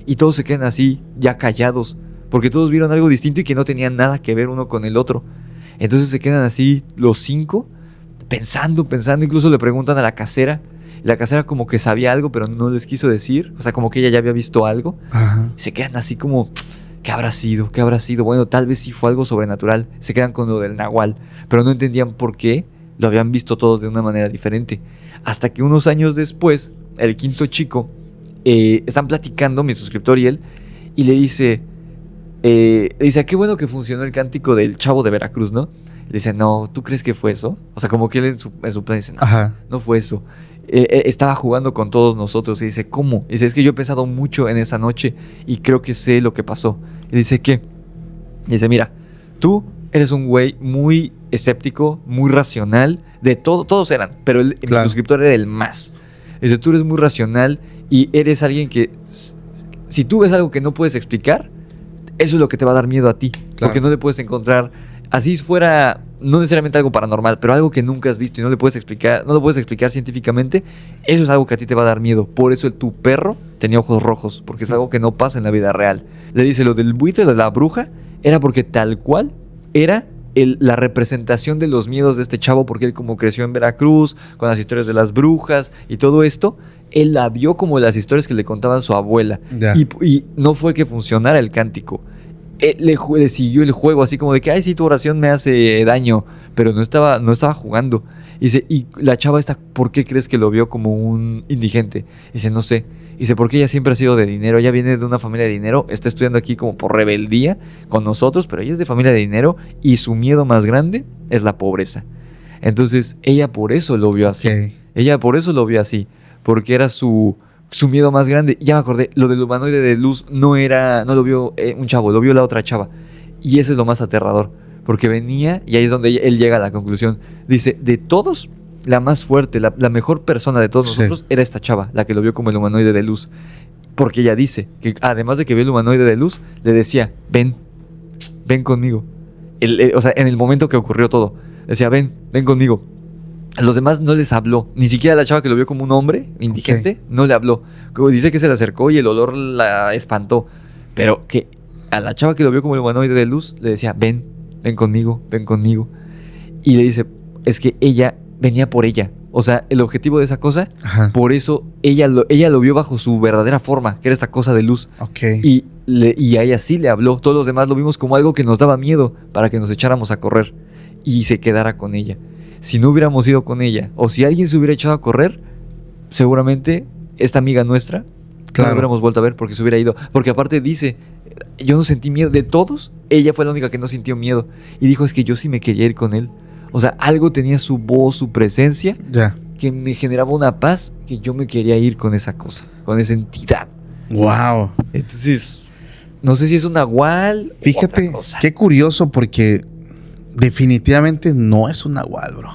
[SPEAKER 1] Y todos se quedan así, ya callados, porque todos vieron algo distinto y que no tenían nada que ver uno con el otro. Entonces se quedan así los 5, pensando, incluso le preguntan a la casera. La casera como que sabía algo, pero no les quiso decir. O sea, como que ella ya había visto algo.
[SPEAKER 2] Ajá.
[SPEAKER 1] Se quedan así como, ¿qué habrá sido? ¿Qué habrá sido? Bueno, tal vez sí fue algo sobrenatural. Se quedan con lo del nahual, pero no entendían por qué lo habían visto todos de una manera diferente. Hasta que unos años después, el quinto chico, están platicando, mi suscriptor y él, y le dice, qué bueno que funcionó el cántico del chavo de Veracruz, ¿no? Le dice, no, ¿tú crees que fue eso? O sea, como que él en su plan dice, no,
[SPEAKER 2] Ajá.
[SPEAKER 1] no fue eso. Estaba jugando con todos nosotros. Y dice, ¿cómo? Y dice, es que yo he pensado mucho en esa noche y creo que sé lo que pasó. Y dice, ¿qué? Y dice, mira, tú eres un güey muy escéptico, muy racional, de todo, todos eran, pero mi suscriptor era el más. Dice, tú eres muy racional y eres alguien que, si tú ves algo que no puedes explicar, eso es lo que te va a dar miedo a ti, porque no le puedes encontrar, así fuera, no necesariamente algo paranormal, pero algo que nunca has visto y no lo puedes explicar científicamente, eso es algo que a ti te va a dar miedo. Por eso tu perro tenía ojos rojos, porque es algo que no pasa en la vida real. Le dice, lo del buitre, de la bruja, era porque tal cual era la representación de los miedos de este chavo, porque él como creció en Veracruz, con las historias de las brujas y todo esto, él la vio como las historias que le contaban su abuela. Y no fue que funcionara el cántico. Le siguió el juego, así como de que, ay, sí, tu oración me hace daño, pero no estaba jugando. Dice, y la chava esta, ¿por qué crees que lo vio como un indigente? Dice, no sé. Dice, porque ella siempre ha sido de dinero, ella viene de una familia de dinero, está estudiando aquí como por rebeldía con nosotros, pero ella es de familia de dinero y su miedo más grande es la pobreza. Entonces, ella por eso lo vio así. Ella por eso lo vio así, porque era su miedo más grande. Ya me acordé, lo del humanoide de luz no lo vio un chavo, lo vio la otra chava. Y eso es lo más aterrador, porque venía, y ahí es donde él llega a la conclusión. Dice, de todos, la más fuerte, la mejor persona de todos nosotros era esta chava, la que lo vio como el humanoide de luz. Porque ella dice que además de que vio el humanoide de luz, le decía, ven conmigo. O sea, en el momento que ocurrió todo, decía, ven conmigo. A los demás no les habló, ni siquiera a la chava que lo vio como un hombre indigente, no le habló. Dice que se le acercó y el olor la espantó, pero que a la chava que lo vio como el humanoide de luz le decía, ven conmigo. Y le dice, es que ella venía por ella. O sea, el objetivo de esa cosa, por eso ella lo vio bajo su verdadera forma, que era esta cosa de luz. Y a ella sí le habló. Todos los demás lo vimos como algo que nos daba miedo para que nos echáramos a correr y se quedara con ella. Si no hubiéramos ido con ella, o si alguien se hubiera echado a correr, seguramente esta amiga nuestra no la hubiéramos vuelto a ver porque se hubiera ido. Porque aparte dice, yo no sentí miedo. De todos, ella fue la única que no sintió miedo. Y dijo, es que yo sí me quería ir con él. O sea, algo tenía su voz, su presencia, que me generaba una paz, que yo me quería ir con esa cosa, con esa entidad.
[SPEAKER 2] Wow.
[SPEAKER 1] Entonces, No sé si es un nahual.
[SPEAKER 2] Fíjate,
[SPEAKER 1] otra cosa.
[SPEAKER 2] qué curioso, porque definitivamente no es un nahual, bro.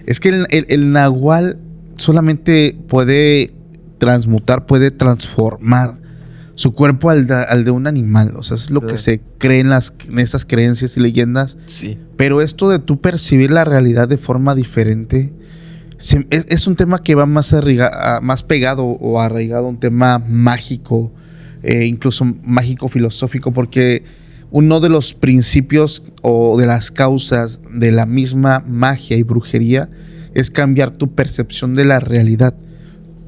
[SPEAKER 2] Es que el nahual solamente puede transmutar, puede transformar su cuerpo al de un animal. O sea, es lo que se cree en esas creencias y leyendas.
[SPEAKER 1] Sí.
[SPEAKER 2] Pero esto de tú percibir la realidad de forma diferente, es un tema que va más pegado o arraigado a un tema mágico, incluso mágico filosófico, porque uno de los principios o de las causas de la misma magia y brujería es cambiar tu percepción de la realidad.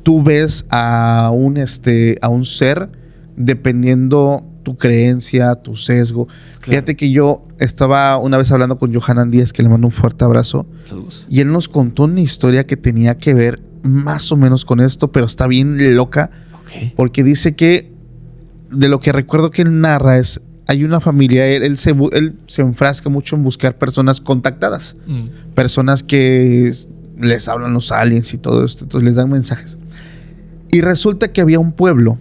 [SPEAKER 2] Tú ves a un ser dependiendo tu creencia, tu sesgo. Claro. Fíjate que yo estaba una vez hablando con Johanan Díaz, que le mando un fuerte abrazo.
[SPEAKER 1] Saludos.
[SPEAKER 2] Y él nos contó una historia que tenía que ver más o menos con esto, pero está bien loca.
[SPEAKER 1] Okay.
[SPEAKER 2] Porque dice que, de lo que recuerdo que él narra, es, hay una familia, él se enfrasca mucho en buscar personas contactadas. Personas que les hablan los aliens y todo esto, entonces les dan mensajes. Y resulta que había un pueblo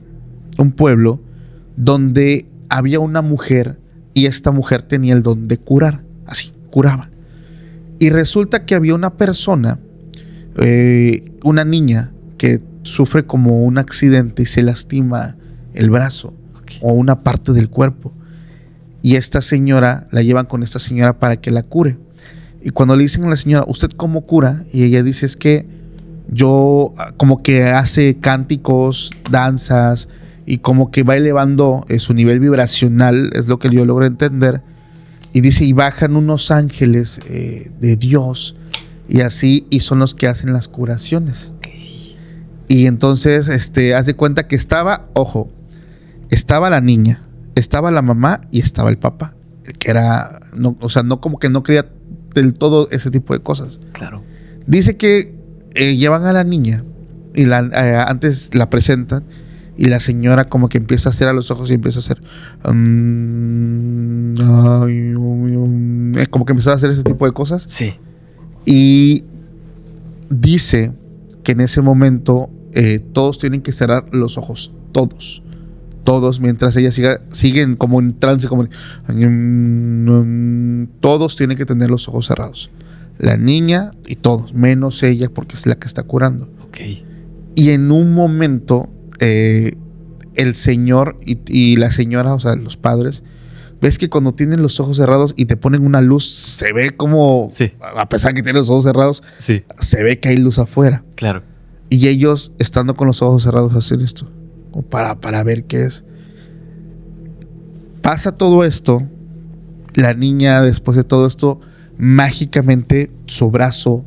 [SPEAKER 2] donde había una mujer, y esta mujer tenía el don de curar, así, curaba. Y resulta que había una persona, una niña, que sufre como un accidente y se lastima el brazo, okay, o una parte del cuerpo. Y esta señora, la llevan con esta señora para que la cure. Y cuando le dicen a la señora, ¿usted cómo cura? Y ella dice, es que yo, como que hace cánticos, danzas, y como que va elevando su nivel vibracional, es lo que yo logro entender. Y dice, y bajan unos ángeles de Dios, y así, y son los que hacen las curaciones. Okay. Y entonces, haz de cuenta que estaba la niña, estaba la mamá y estaba el papá, que era, no, o sea, no, como que no creía del todo ese tipo de cosas.
[SPEAKER 1] Claro.
[SPEAKER 2] Dice que llevan a la niña y antes la presentan, y la señora como que empieza a hacer a los ojos y empieza a hacer como que empezó a hacer ese tipo de cosas.
[SPEAKER 1] Sí. Y
[SPEAKER 2] dice que en ese momento todos tienen que cerrar los ojos, todos, mientras ella siguen como en trance, como todos tienen que tener los ojos cerrados, la niña y todos, menos ella, porque es la que está curando.
[SPEAKER 1] Okay.
[SPEAKER 2] Y en un momento el señor y la señora, o sea, los padres, ves que cuando tienen los ojos cerrados y te ponen una luz, se ve como, sí, a pesar que tienen los ojos cerrados, sí, se ve que hay luz afuera.
[SPEAKER 1] Claro.
[SPEAKER 2] Y ellos, estando con los ojos cerrados, hacen esto, para ver qué es. Pasa todo esto. La niña, después de todo esto, mágicamente su brazo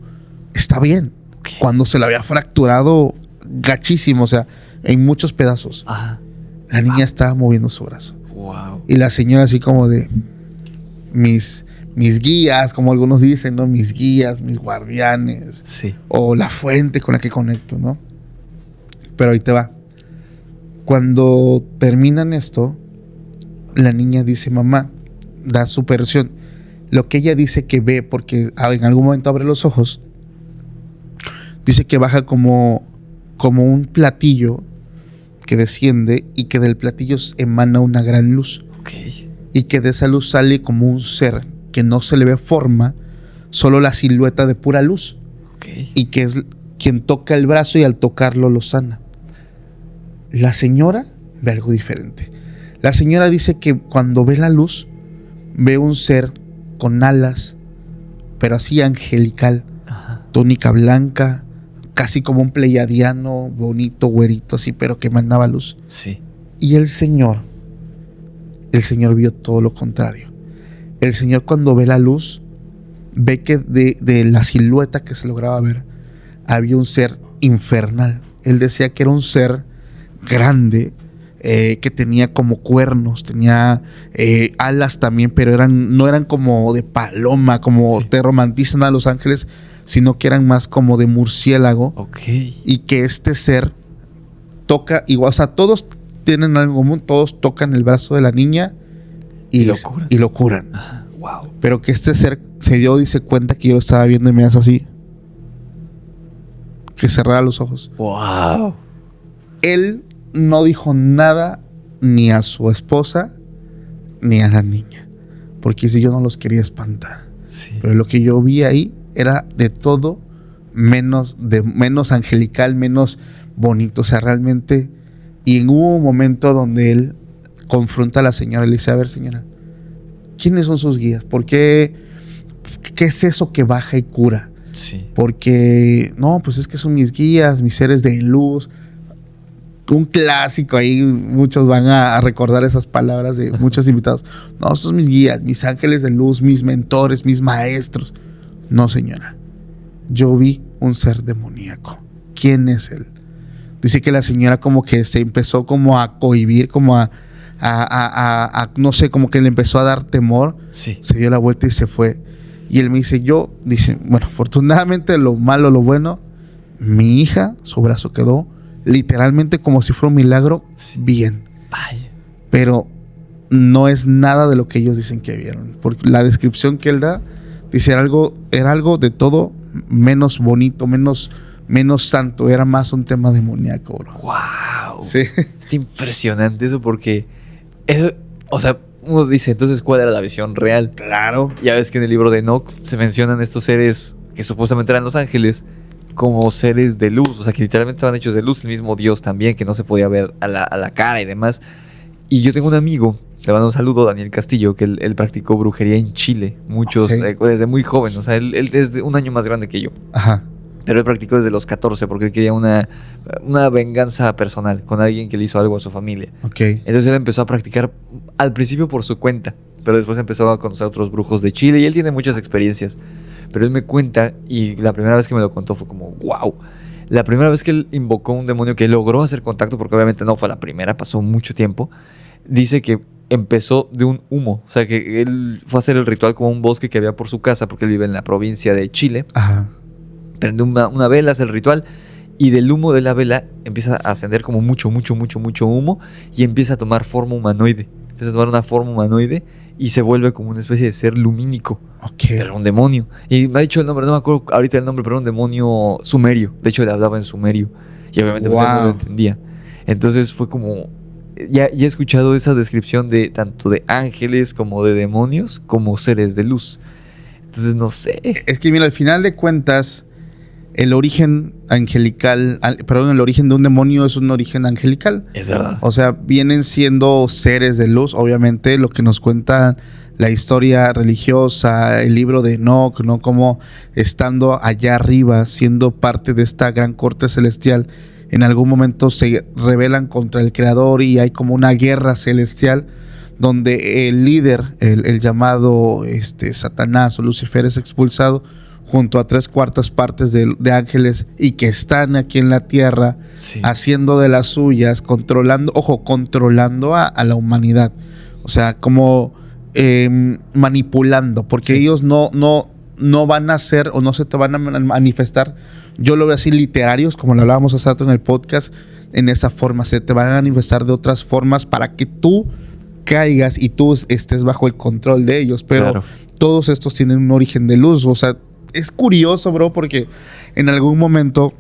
[SPEAKER 2] está bien. Okay. Cuando se lo había fracturado gachísimo, o sea, en muchos pedazos. Ajá. La niña estaba moviendo su brazo.
[SPEAKER 1] Wow.
[SPEAKER 2] Y la señora así como de mis guías, como algunos dicen, ¿no? Mis guías, mis guardianes.
[SPEAKER 1] Sí.
[SPEAKER 2] O la fuente con la que conecto, ¿no? Pero ahí te va. Cuando terminan esto, la niña dice, mamá, da su versión. Lo que ella dice que ve, porque en algún momento abre los ojos, dice que baja como un platillo que desciende, y que del platillo emana una gran luz.
[SPEAKER 1] Okay.
[SPEAKER 2] Y que de esa luz sale como un ser que no se le ve forma, solo la silueta de pura luz.
[SPEAKER 1] Okay.
[SPEAKER 2] Y que es quien toca el brazo y al tocarlo lo sana. La señora ve algo diferente. La señora dice que cuando ve la luz, ve un ser con alas, pero así angelical. Ajá. Túnica blanca, casi como un pleiadiano, bonito, güerito, así, pero que emanaba luz.
[SPEAKER 1] Sí.
[SPEAKER 2] Y el señor vio todo lo contrario. El señor, cuando ve la luz, ve que de la silueta que se lograba ver, había un ser infernal. Él decía que era un ser grande, que tenía como cuernos, tenía alas también, pero no eran como de paloma, como te romantizan a los ángeles, sino que eran más como de murciélago.
[SPEAKER 1] Okay.
[SPEAKER 2] Y que este ser toca igual, o sea, todos tienen algo en común, todos tocan el brazo de la niña y lo curan.
[SPEAKER 1] Ajá. Wow.
[SPEAKER 2] Pero que este ser se dice cuenta que yo lo estaba viendo y me hace así, que cerrara los ojos.
[SPEAKER 1] Wow.
[SPEAKER 2] Él no dijo nada ni a su esposa ni a la niña. Porque si yo no los quería espantar.
[SPEAKER 1] Sí.
[SPEAKER 2] Pero lo que yo vi ahí era de todo menos angelical, menos bonito. O sea, realmente. Y hubo un momento donde él confronta a la señora y le dice: a ver, señora, ¿quiénes son sus guías? ¿Por qué? ¿Qué es eso que baja y cura?
[SPEAKER 1] Sí.
[SPEAKER 2] Porque, no, pues es que son mis guías, mis seres de luz. Un clásico ahí, muchos van a recordar esas palabras de muchos invitados. No, son mis guías, mis ángeles de luz, mis mentores, mis maestros. No, señora, yo vi un ser demoníaco. ¿Quién es él? Dice que la señora como que se empezó como a cohibir, como a no sé, como que le empezó a dar temor.
[SPEAKER 1] Sí.
[SPEAKER 2] Se dio la vuelta y se fue. Y él me dice, bueno, afortunadamente lo malo, lo bueno, mi hija, su brazo quedó literalmente como si fuera un milagro,
[SPEAKER 1] sí,
[SPEAKER 2] bien.
[SPEAKER 1] Vaya.
[SPEAKER 2] Pero no es nada de lo que ellos dicen que vieron. Porque la descripción que él da, dice era algo de todo menos bonito, menos santo. Era más un tema demoníaco, bro.
[SPEAKER 1] ¡Wow!
[SPEAKER 2] Sí.
[SPEAKER 1] Está impresionante eso porque eso, o sea, uno dice, entonces, ¿cuál era la visión real?
[SPEAKER 2] Claro.
[SPEAKER 1] Ya ves que en el libro de Enoch se mencionan estos seres que supuestamente eran los ángeles como seres de luz, o sea, que literalmente estaban hechos de luz, el mismo Dios también, que no se podía ver a la cara y demás. Y yo tengo un amigo, le mando un saludo, Daniel Castillo, que él practicó brujería en Chile, desde muy joven, o sea, él es de un año más grande que yo.
[SPEAKER 2] Ajá.
[SPEAKER 1] Pero él practicó desde los 14 porque él quería una venganza personal con alguien que le hizo algo a su familia.
[SPEAKER 2] Ok.
[SPEAKER 1] Entonces él empezó a practicar al principio por su cuenta, pero después empezó a conocer a otros brujos de Chile y él tiene muchas experiencias. Pero él me cuenta, y la primera vez que me lo contó fue como, wow. La primera vez que él invocó un demonio que logró hacer contacto, porque obviamente no fue la primera, pasó mucho tiempo, dice que empezó de un humo. O sea, que él fue a hacer el ritual como un bosque que había por su casa, porque él vive en la provincia de Chile.
[SPEAKER 2] Ajá.
[SPEAKER 1] Prende una vela, hace el ritual, y del humo de la vela empieza a ascender como mucho humo, y empieza a tomar forma humanoide. Empieza a tomar una forma humanoide y se vuelve como una especie de ser lumínico.
[SPEAKER 2] Ok.
[SPEAKER 1] Pero un demonio. Y me ha dicho el nombre, no me acuerdo ahorita el nombre, pero era un demonio sumerio. De hecho, le hablaba en sumerio. Y obviamente pues, él no lo entendía. Entonces fue como... Ya he escuchado esa descripción de tanto de ángeles como de demonios, como seres de luz. Entonces no sé.
[SPEAKER 2] Es que mira, al final de cuentas, el origen el origen de un demonio es un origen angelical.
[SPEAKER 1] Es verdad.
[SPEAKER 2] O sea, vienen siendo seres de luz, obviamente, lo que nos cuenta la historia religiosa, el libro de Enoch, ¿no? Como estando allá arriba, siendo parte de esta gran corte celestial, en algún momento se rebelan contra el Creador y hay como una guerra celestial donde el líder, el llamado Satanás o Lucifer, es expulsado junto a 3/4 partes de ángeles y que están aquí en la tierra, sí, haciendo de las suyas, controlando a la humanidad. O sea, como manipulando, porque sí, ellos no van a ser o no se te van a manifestar, yo lo veo así, literarios, como lo hablábamos hace rato en el podcast, en esa forma, se te van a manifestar de otras formas para que tú caigas y tú estés bajo el control de ellos, pero claro, todos estos tienen un origen de luz. O sea, es curioso, bro, porque en algún momento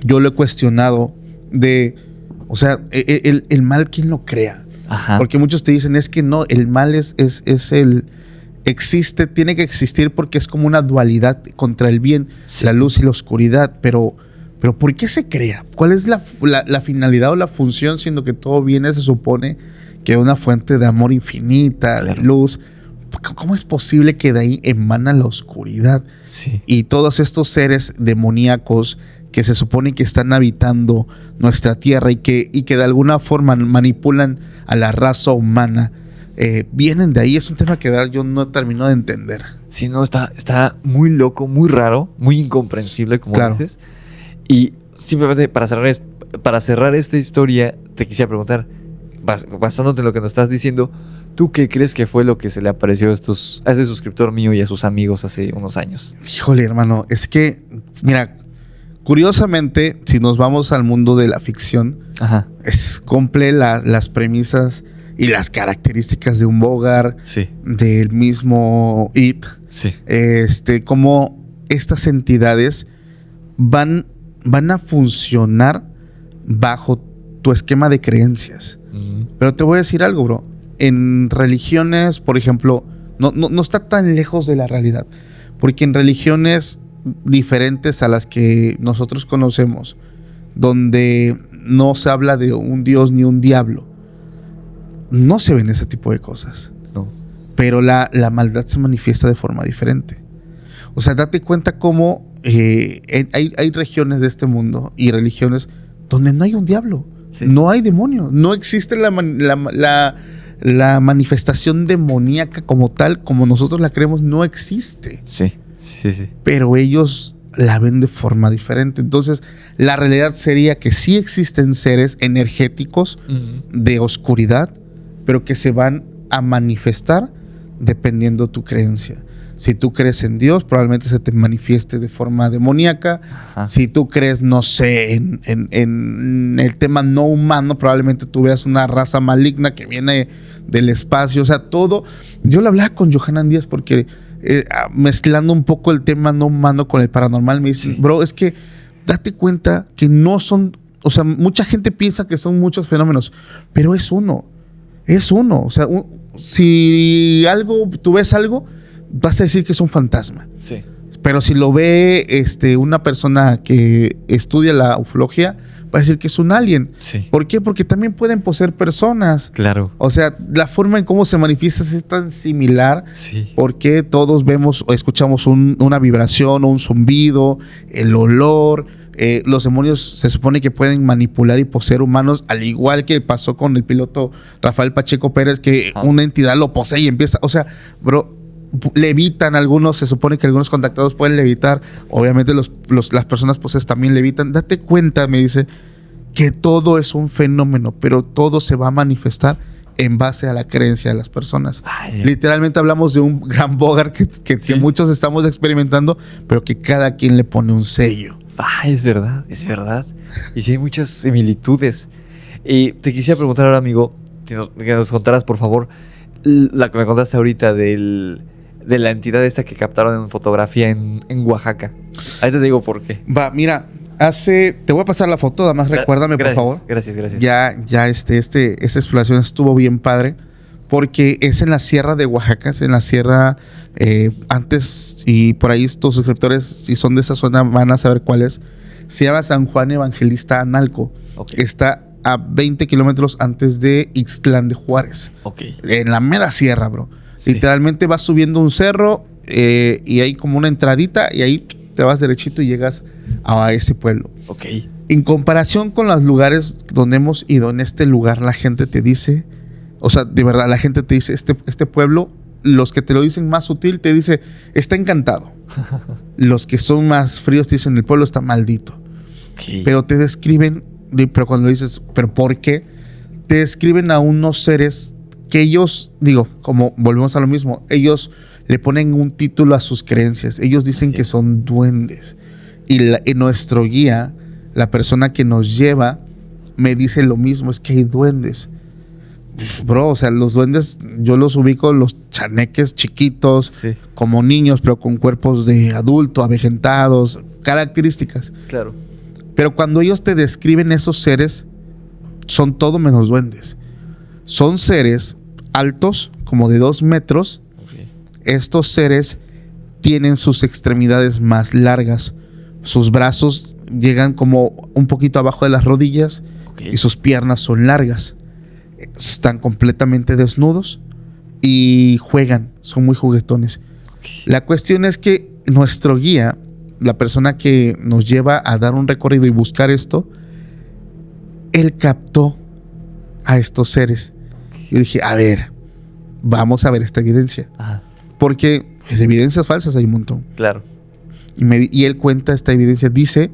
[SPEAKER 2] yo lo he cuestionado o sea, el mal, ¿quién lo crea? Ajá. Porque muchos te dicen, es que no, el mal existe, tiene que existir porque es como una dualidad contra el bien, sí, la luz y la oscuridad, pero ¿por qué se crea? ¿Cuál es la finalidad o la función, siendo que todo viene, se supone, que es una fuente de amor infinita, claro, de luz? ¿Cómo es posible que de ahí emana la oscuridad? Sí. Y todos estos seres demoníacos que se supone que están habitando nuestra tierra y que de alguna forma manipulan a la raza humana, vienen de ahí. Es un tema que yo no termino de entender.
[SPEAKER 1] Sí, no, está muy loco, muy raro, muy incomprensible, como claro, dices. Y simplemente para cerrar esta historia, te quisiera preguntar, basándote en lo que nos estás diciendo, ¿tú qué crees que fue lo que se le apareció a este suscriptor mío y a sus amigos hace unos años?
[SPEAKER 2] Híjole, hermano, es que, mira, curiosamente, si nos vamos al mundo de la ficción, ajá, cumple las premisas y las características de un Bogart, sí, del mismo It, sí, como estas entidades van a funcionar bajo tu esquema de creencias. Uh-huh. Pero te voy a decir algo, bro. en religiones, por ejemplo, no está tan lejos de la realidad. Porque en religiones diferentes a las que nosotros conocemos, donde no se habla de un Dios ni un diablo, no se ven ese tipo de cosas.
[SPEAKER 1] No.
[SPEAKER 2] Pero la maldad se manifiesta de forma diferente. O sea, date cuenta cómo hay regiones de este mundo y religiones donde no hay un diablo, sí. No hay demonio, no existe la manifestación demoníaca como tal, como nosotros la creemos, no existe.
[SPEAKER 1] Sí.
[SPEAKER 2] Pero ellos la ven de forma diferente. Entonces, la realidad sería que sí existen seres energéticos de oscuridad, pero que se van a manifestar dependiendo tu creencia. Si tú crees en Dios, probablemente se te manifieste de forma demoníaca. Ajá. Si tú crees, no sé, en el tema no humano, probablemente tú veas una raza maligna que viene del espacio. O sea, todo. Yo lo hablaba con Johanan Díaz porque mezclando un poco el tema no humano con el paranormal, me dice, sí. Bro, es que date cuenta que no son. O sea, mucha gente piensa que son muchos fenómenos, pero es uno. Es uno. O sea, si tú ves algo, vas a decir que es un fantasma.
[SPEAKER 1] Sí.
[SPEAKER 2] Pero si lo ve una persona que estudia la ufología, va a decir que es un alien.
[SPEAKER 1] Sí.
[SPEAKER 2] ¿Por qué? Porque también pueden poseer personas.
[SPEAKER 1] Claro.
[SPEAKER 2] O sea, la forma en cómo se manifiesta es tan similar.
[SPEAKER 1] Sí.
[SPEAKER 2] Porque todos vemos o escuchamos una vibración o un zumbido, el olor. Los demonios se supone que pueden manipular y poseer humanos, al igual que pasó con el piloto Rafael Pacheco Pérez, que una entidad lo posee y empieza. O sea, bro, levitan algunos, se supone que algunos contactados pueden levitar, obviamente las personas posees también levitan. Date cuenta, me dice, que todo es un fenómeno, pero todo se va a manifestar en base a la creencia de las personas. Ay, literalmente hablamos de un gran Bogart que sí. Muchos estamos experimentando, pero que cada quien le pone un sello.
[SPEAKER 1] Es verdad. Y sí hay muchas similitudes. Y te quisiera preguntar ahora, amigo, que nos contaras, por favor, la que me contaste ahorita de la entidad esta que captaron en fotografía en Oaxaca. Ahí te digo por qué.
[SPEAKER 2] Va, mira, te voy a pasar la foto, además recuérdame,
[SPEAKER 1] gracias,
[SPEAKER 2] por favor.
[SPEAKER 1] Gracias.
[SPEAKER 2] Ya esta exploración estuvo bien padre, porque es en la sierra de Oaxaca, es en la sierra, antes, y por ahí tus suscriptores, si son de esa zona, van a saber cuál es. Se llama San Juan Evangelista Analco. Okay. Está a 20 kilómetros antes de Ixtlán de Juárez.
[SPEAKER 1] Okay.
[SPEAKER 2] En la mera sierra, bro.
[SPEAKER 1] Sí.
[SPEAKER 2] Literalmente vas subiendo un cerro y hay como una entradita y ahí te vas derechito y llegas a ese pueblo.
[SPEAKER 1] Okay.
[SPEAKER 2] En comparación con los lugares donde hemos ido, en este lugar la gente te dice, o sea, de verdad, la gente te dice, este pueblo, los que te lo dicen más sutil te dice, está encantado. Los que son más fríos te dicen, el pueblo está maldito.
[SPEAKER 1] Okay.
[SPEAKER 2] Pero te describen, pero cuando dices, ¿pero por qué? Te describen a unos seres que ellos, como volvemos a lo mismo, ellos le ponen un título a sus creencias. Ellos dicen que son duendes. Y en nuestro guía, la persona que nos lleva, me dice lo mismo, es que hay duendes. Bro, o sea, los duendes, yo los ubico, los chaneques chiquitos, sí, como niños, pero con cuerpos de adulto, avejentados, características.
[SPEAKER 1] Claro.
[SPEAKER 2] Pero cuando ellos te describen esos seres, son todo menos duendes. Son seres altos, como de 2 metros. Okay. Estos seres tienen sus extremidades más largas. Sus brazos llegan como un poquito abajo de las rodillas. Okay. Y sus piernas son largas. Están completamente desnudos y juegan, son muy juguetones. Okay. La cuestión es que nuestro guía, la persona que nos lleva a dar un recorrido y buscar esto, él captó a estos seres. Yo dije, a ver, vamos a ver esta evidencia. Ajá. Porque pues, evidencias falsas hay un montón.
[SPEAKER 1] Claro.
[SPEAKER 2] Y él cuenta esta evidencia. Dice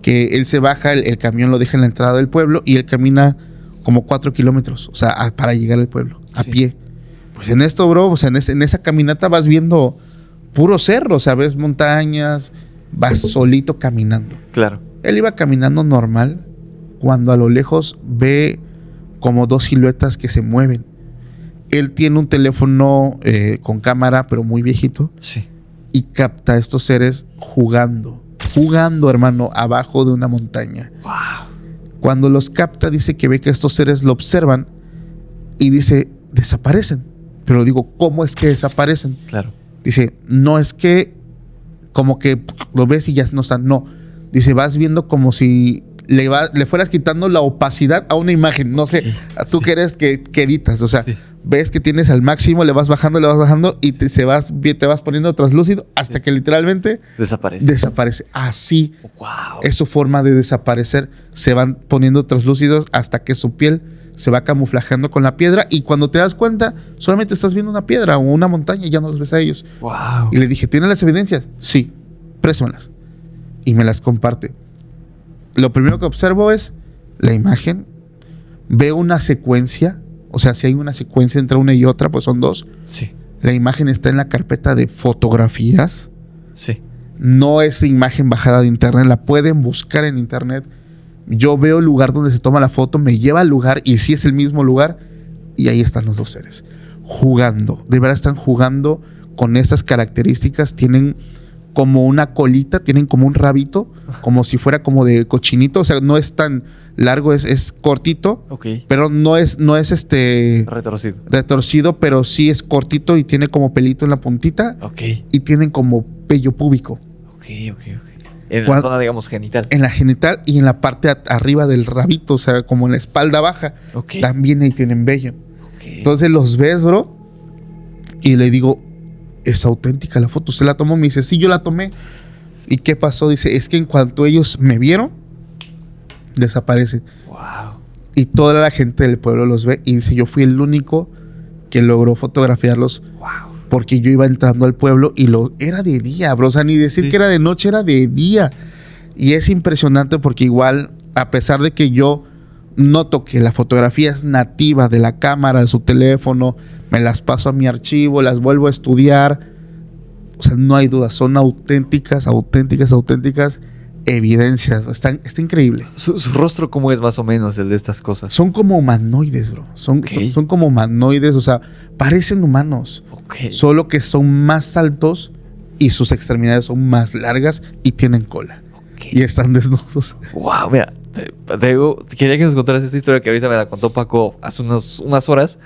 [SPEAKER 2] que él se baja, el camión lo deja en la entrada del pueblo y él camina como 4 kilómetros, o sea, para llegar al pueblo, a pie. Pues en esto, bro, o sea, en esa caminata vas viendo puro cerro, o sea, ves montañas, vas solito caminando.
[SPEAKER 1] Claro.
[SPEAKER 2] Él iba caminando normal cuando a lo lejos ve como 2 siluetas que se mueven. Él tiene un teléfono con cámara, pero muy viejito.
[SPEAKER 1] Sí.
[SPEAKER 2] Y capta a estos seres jugando, hermano, abajo de una montaña.
[SPEAKER 1] Wow.
[SPEAKER 2] Cuando los capta, dice que ve que estos seres lo observan y dice, desaparecen. Pero digo, ¿cómo es que desaparecen?
[SPEAKER 1] Claro.
[SPEAKER 2] Dice, no es que como que lo ves y ya no están. No. Dice, vas viendo como si le fueras quitando la opacidad a una imagen. No sé, tú que eres que editas. O sea, ves que tienes al máximo, le vas bajando y te vas poniendo translúcido hasta que literalmente desaparece. Así es su forma de desaparecer. Se van poniendo translúcidos hasta que su piel se va camuflajeando con la piedra y cuando te das cuenta, solamente estás viendo una piedra o una montaña y ya no los ves a ellos.
[SPEAKER 1] Wow.
[SPEAKER 2] Y le dije, ¿tienes las evidencias? Sí, préstamelas. Y me las comparte. Lo primero que observo es la imagen. Veo una secuencia. O sea, si hay una secuencia entre una y otra, pues son dos.
[SPEAKER 1] Sí.
[SPEAKER 2] La imagen está en la carpeta de fotografías.
[SPEAKER 1] Sí.
[SPEAKER 2] No es imagen bajada de internet. La pueden buscar en internet. Yo veo el lugar donde se toma la foto, me lleva al lugar y sí es el mismo lugar y ahí están los dos seres jugando. De verdad están jugando con estas características. Tienen como una colita, tienen como un rabito, como si fuera como de cochinito. O sea, no es tan largo, es cortito, pero no es retorcido, pero sí es cortito y tiene como pelito en la puntita y tienen como vello púbico.
[SPEAKER 1] En la zona, digamos, genital.
[SPEAKER 2] En la genital y en la parte arriba del rabito, o sea, como en la espalda baja. También ahí tienen vello. Entonces los ves, bro, y le digo, es auténtica la foto. ¿Usted la tomó? Me dice, sí, yo la tomé. ¿Y qué pasó? Dice, es que en cuanto ellos me vieron, desaparecen.
[SPEAKER 1] Wow.
[SPEAKER 2] Y toda la gente del pueblo los ve y dice, yo fui el único que logró fotografiarlos.
[SPEAKER 1] Wow.
[SPEAKER 2] Porque yo iba entrando al pueblo y era de día, bro. O sea, ni decir que era de noche, era de día. Y es impresionante porque igual, a pesar de que yo noto que la fotografía es nativa de la cámara, de su teléfono, me las paso a mi archivo, las vuelvo a estudiar. O sea, no hay duda, son auténticas evidencias. Está increíble.
[SPEAKER 1] ¿Su rostro cómo es más o menos el de estas cosas?
[SPEAKER 2] Son como humanoides, bro. Son como humanoides, o sea, parecen humanos. Solo que son más altos y sus extremidades son más largas y tienen cola. Y están desnudos.
[SPEAKER 1] Wow, mira, te digo, quería que nos contaras esta historia que ahorita me la contó Paco hace unas horas.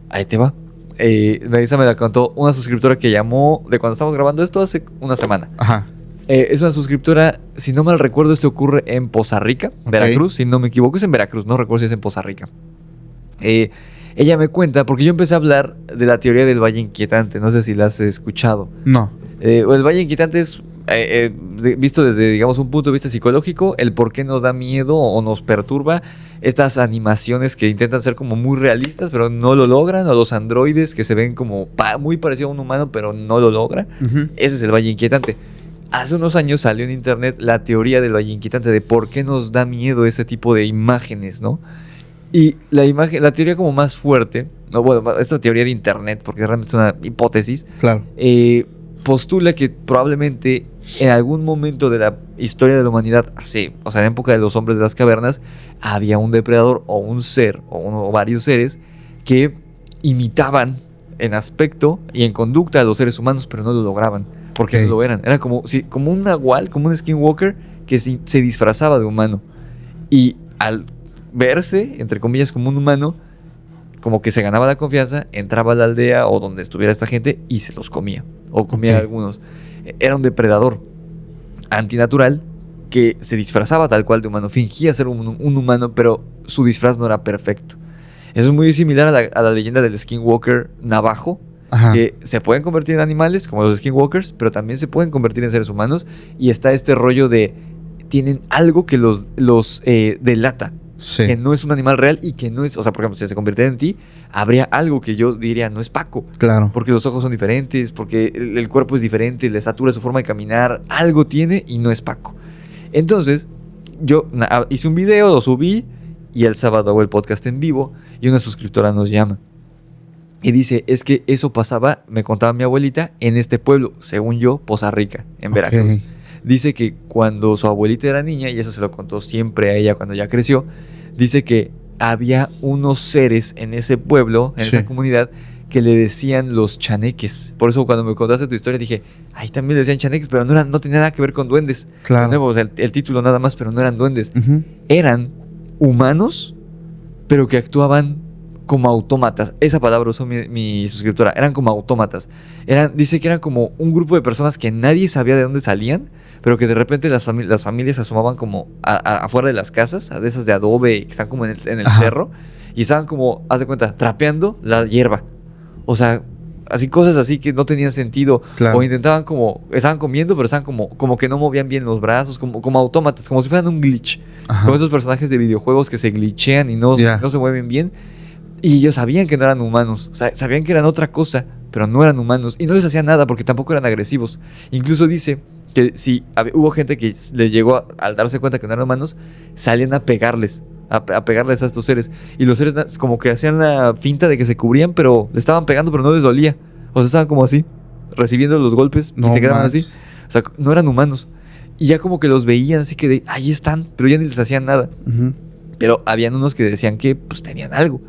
[SPEAKER 1] Ahí te va. Me la contó una suscriptora que llamó de cuando estamos grabando esto hace una semana.
[SPEAKER 2] Ajá.
[SPEAKER 1] Es una suscriptora, si no mal recuerdo, esto ocurre en Poza Rica, Veracruz, si no me equivoco, es en Veracruz, no recuerdo si es en Poza Rica. Ella me cuenta, porque yo empecé a hablar de la teoría del Valle Inquietante, no sé si la has escuchado.
[SPEAKER 2] No.
[SPEAKER 1] El Valle Inquietante es, visto desde, digamos, un punto de vista psicológico, el por qué nos da miedo o nos perturba estas animaciones que intentan ser como muy realistas, pero no lo logran, o los androides que se ven como muy parecido a un humano, pero no lo logran. Ese es el Valle Inquietante. Hace unos años salió en internet la teoría del Valle Inquietante, de por qué nos da miedo ese tipo de imágenes, ¿no? Y la teoría como más fuerte, esta teoría de internet, porque realmente es una hipótesis,
[SPEAKER 2] claro,
[SPEAKER 1] postula que probablemente en algún momento de la historia de la humanidad, en la época de los hombres de las cavernas, había un depredador o un ser, o varios seres, que imitaban en aspecto y en conducta a los seres humanos, pero no lo lograban, porque no lo eran. Era como un nahual, como un skinwalker, que se disfrazaba de humano. Y al verse, entre comillas, como un humano, como que se ganaba la confianza, entraba a la aldea o donde estuviera esta gente y se los comía, o comía a algunos. Era un depredador antinatural que se disfrazaba tal cual de humano, fingía ser un humano, pero su disfraz no era perfecto. Eso es muy similar a la leyenda del skinwalker navajo, que se pueden convertir en animales como los skinwalkers, pero también se pueden convertir en seres humanos, y está este rollo de tienen algo que los delata.
[SPEAKER 2] Sí.
[SPEAKER 1] Que no es un animal real y que no es, o sea, por ejemplo, si se convirtiera en ti, habría algo que yo diría, no es Paco.
[SPEAKER 2] Claro.
[SPEAKER 1] Porque los ojos son diferentes, porque el cuerpo es diferente, la estatura, su forma de caminar, algo tiene y no es Paco. Entonces, yo hice un video, lo subí y el sábado hago el podcast en vivo y una suscriptora nos llama. Y dice, es que eso pasaba, me contaba mi abuelita, en este pueblo, según yo, Poza Rica, en Veracruz. Dice que cuando su abuelita era niña, y eso se lo contó siempre a ella cuando ya creció, dice que había unos seres en ese pueblo, en esa comunidad, que le decían los chaneques. Por eso cuando me contaste tu historia dije, ahí también le decían chaneques, pero no tenía nada que ver con duendes.
[SPEAKER 2] Claro.
[SPEAKER 1] De nuevo, o sea, el título nada más, pero no eran duendes. Eran humanos, pero que actuaban como autómatas. Esa palabra usó mi suscriptora. Eran como autómatas. Dice que eran como un grupo de personas que nadie sabía de dónde salían, pero que de repente las familias se asomaban como afuera de las casas, de esas de adobe que están como en el cerro, y estaban como, haz de cuenta, trapeando la hierba. O sea, así cosas así que no tenían sentido.
[SPEAKER 2] Claro.
[SPEAKER 1] O intentaban estaban comiendo, pero estaban como que no movían bien los brazos, como autómatas, como si fueran un glitch.
[SPEAKER 2] Ajá.
[SPEAKER 1] Como esos personajes de videojuegos que se glitchean y no se mueven bien. Y ellos sabían que no eran humanos. O sea, sabían que eran otra cosa, pero no eran humanos. Y no les hacían nada porque tampoco eran agresivos. Incluso dice que si hubo gente que les llegó al darse cuenta que no eran humanos, salían a pegarles. A pegarles a estos seres. Y los seres como que hacían la finta de que se cubrían, pero le estaban pegando, pero no les dolía. O sea, estaban como así, recibiendo los golpes y se quedaban así. O sea, no eran humanos. Y ya como que los veían así que ahí están, pero ya ni les hacían nada.
[SPEAKER 2] Uh-huh.
[SPEAKER 1] Pero habían unos que decían que pues tenían algo.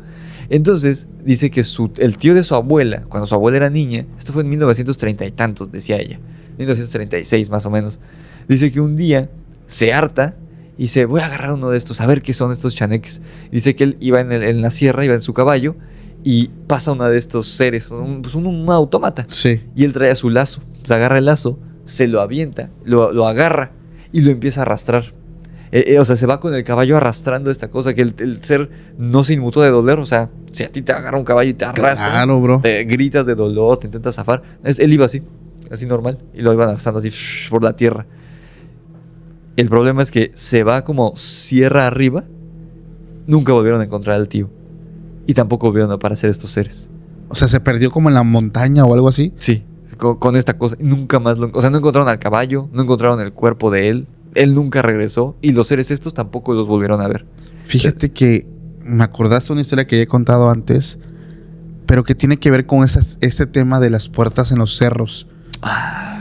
[SPEAKER 1] Entonces dice que el tío de su abuela, cuando su abuela era niña, esto fue en 1930 y tantos, decía ella, 1936 más o menos, dice que un día se harta y dice, voy a agarrar uno de estos, a ver qué son estos chaneques. Dice que él iba en la sierra, iba en su caballo, y pasa uno de estos seres, un autómata.
[SPEAKER 2] Sí.
[SPEAKER 1] Y él trae su lazo, se agarra el lazo, se lo avienta, lo agarra y lo empieza a arrastrar. O sea, se va con el caballo arrastrando esta cosa que el ser no se inmutó de dolor. O sea, si a ti te agarra un caballo y te arrastra,
[SPEAKER 2] claro, bro,
[SPEAKER 1] te gritas de dolor, te intentas zafar. Él iba así normal, y lo iban arrastrando así por la tierra. El problema es que se va como sierra arriba. Nunca volvieron a encontrar al tío. Y tampoco volvieron a aparecer estos seres.
[SPEAKER 2] O sea, se perdió como en la montaña o algo así.
[SPEAKER 1] Sí, con esta cosa. Nunca más o sea, no encontraron al caballo, no encontraron el cuerpo de él. Él nunca regresó. Y los seres estos tampoco los volvieron a ver.
[SPEAKER 2] Fíjate que me acordaste una historia que ya he contado antes, pero que tiene que ver con este tema de las puertas en los cerros.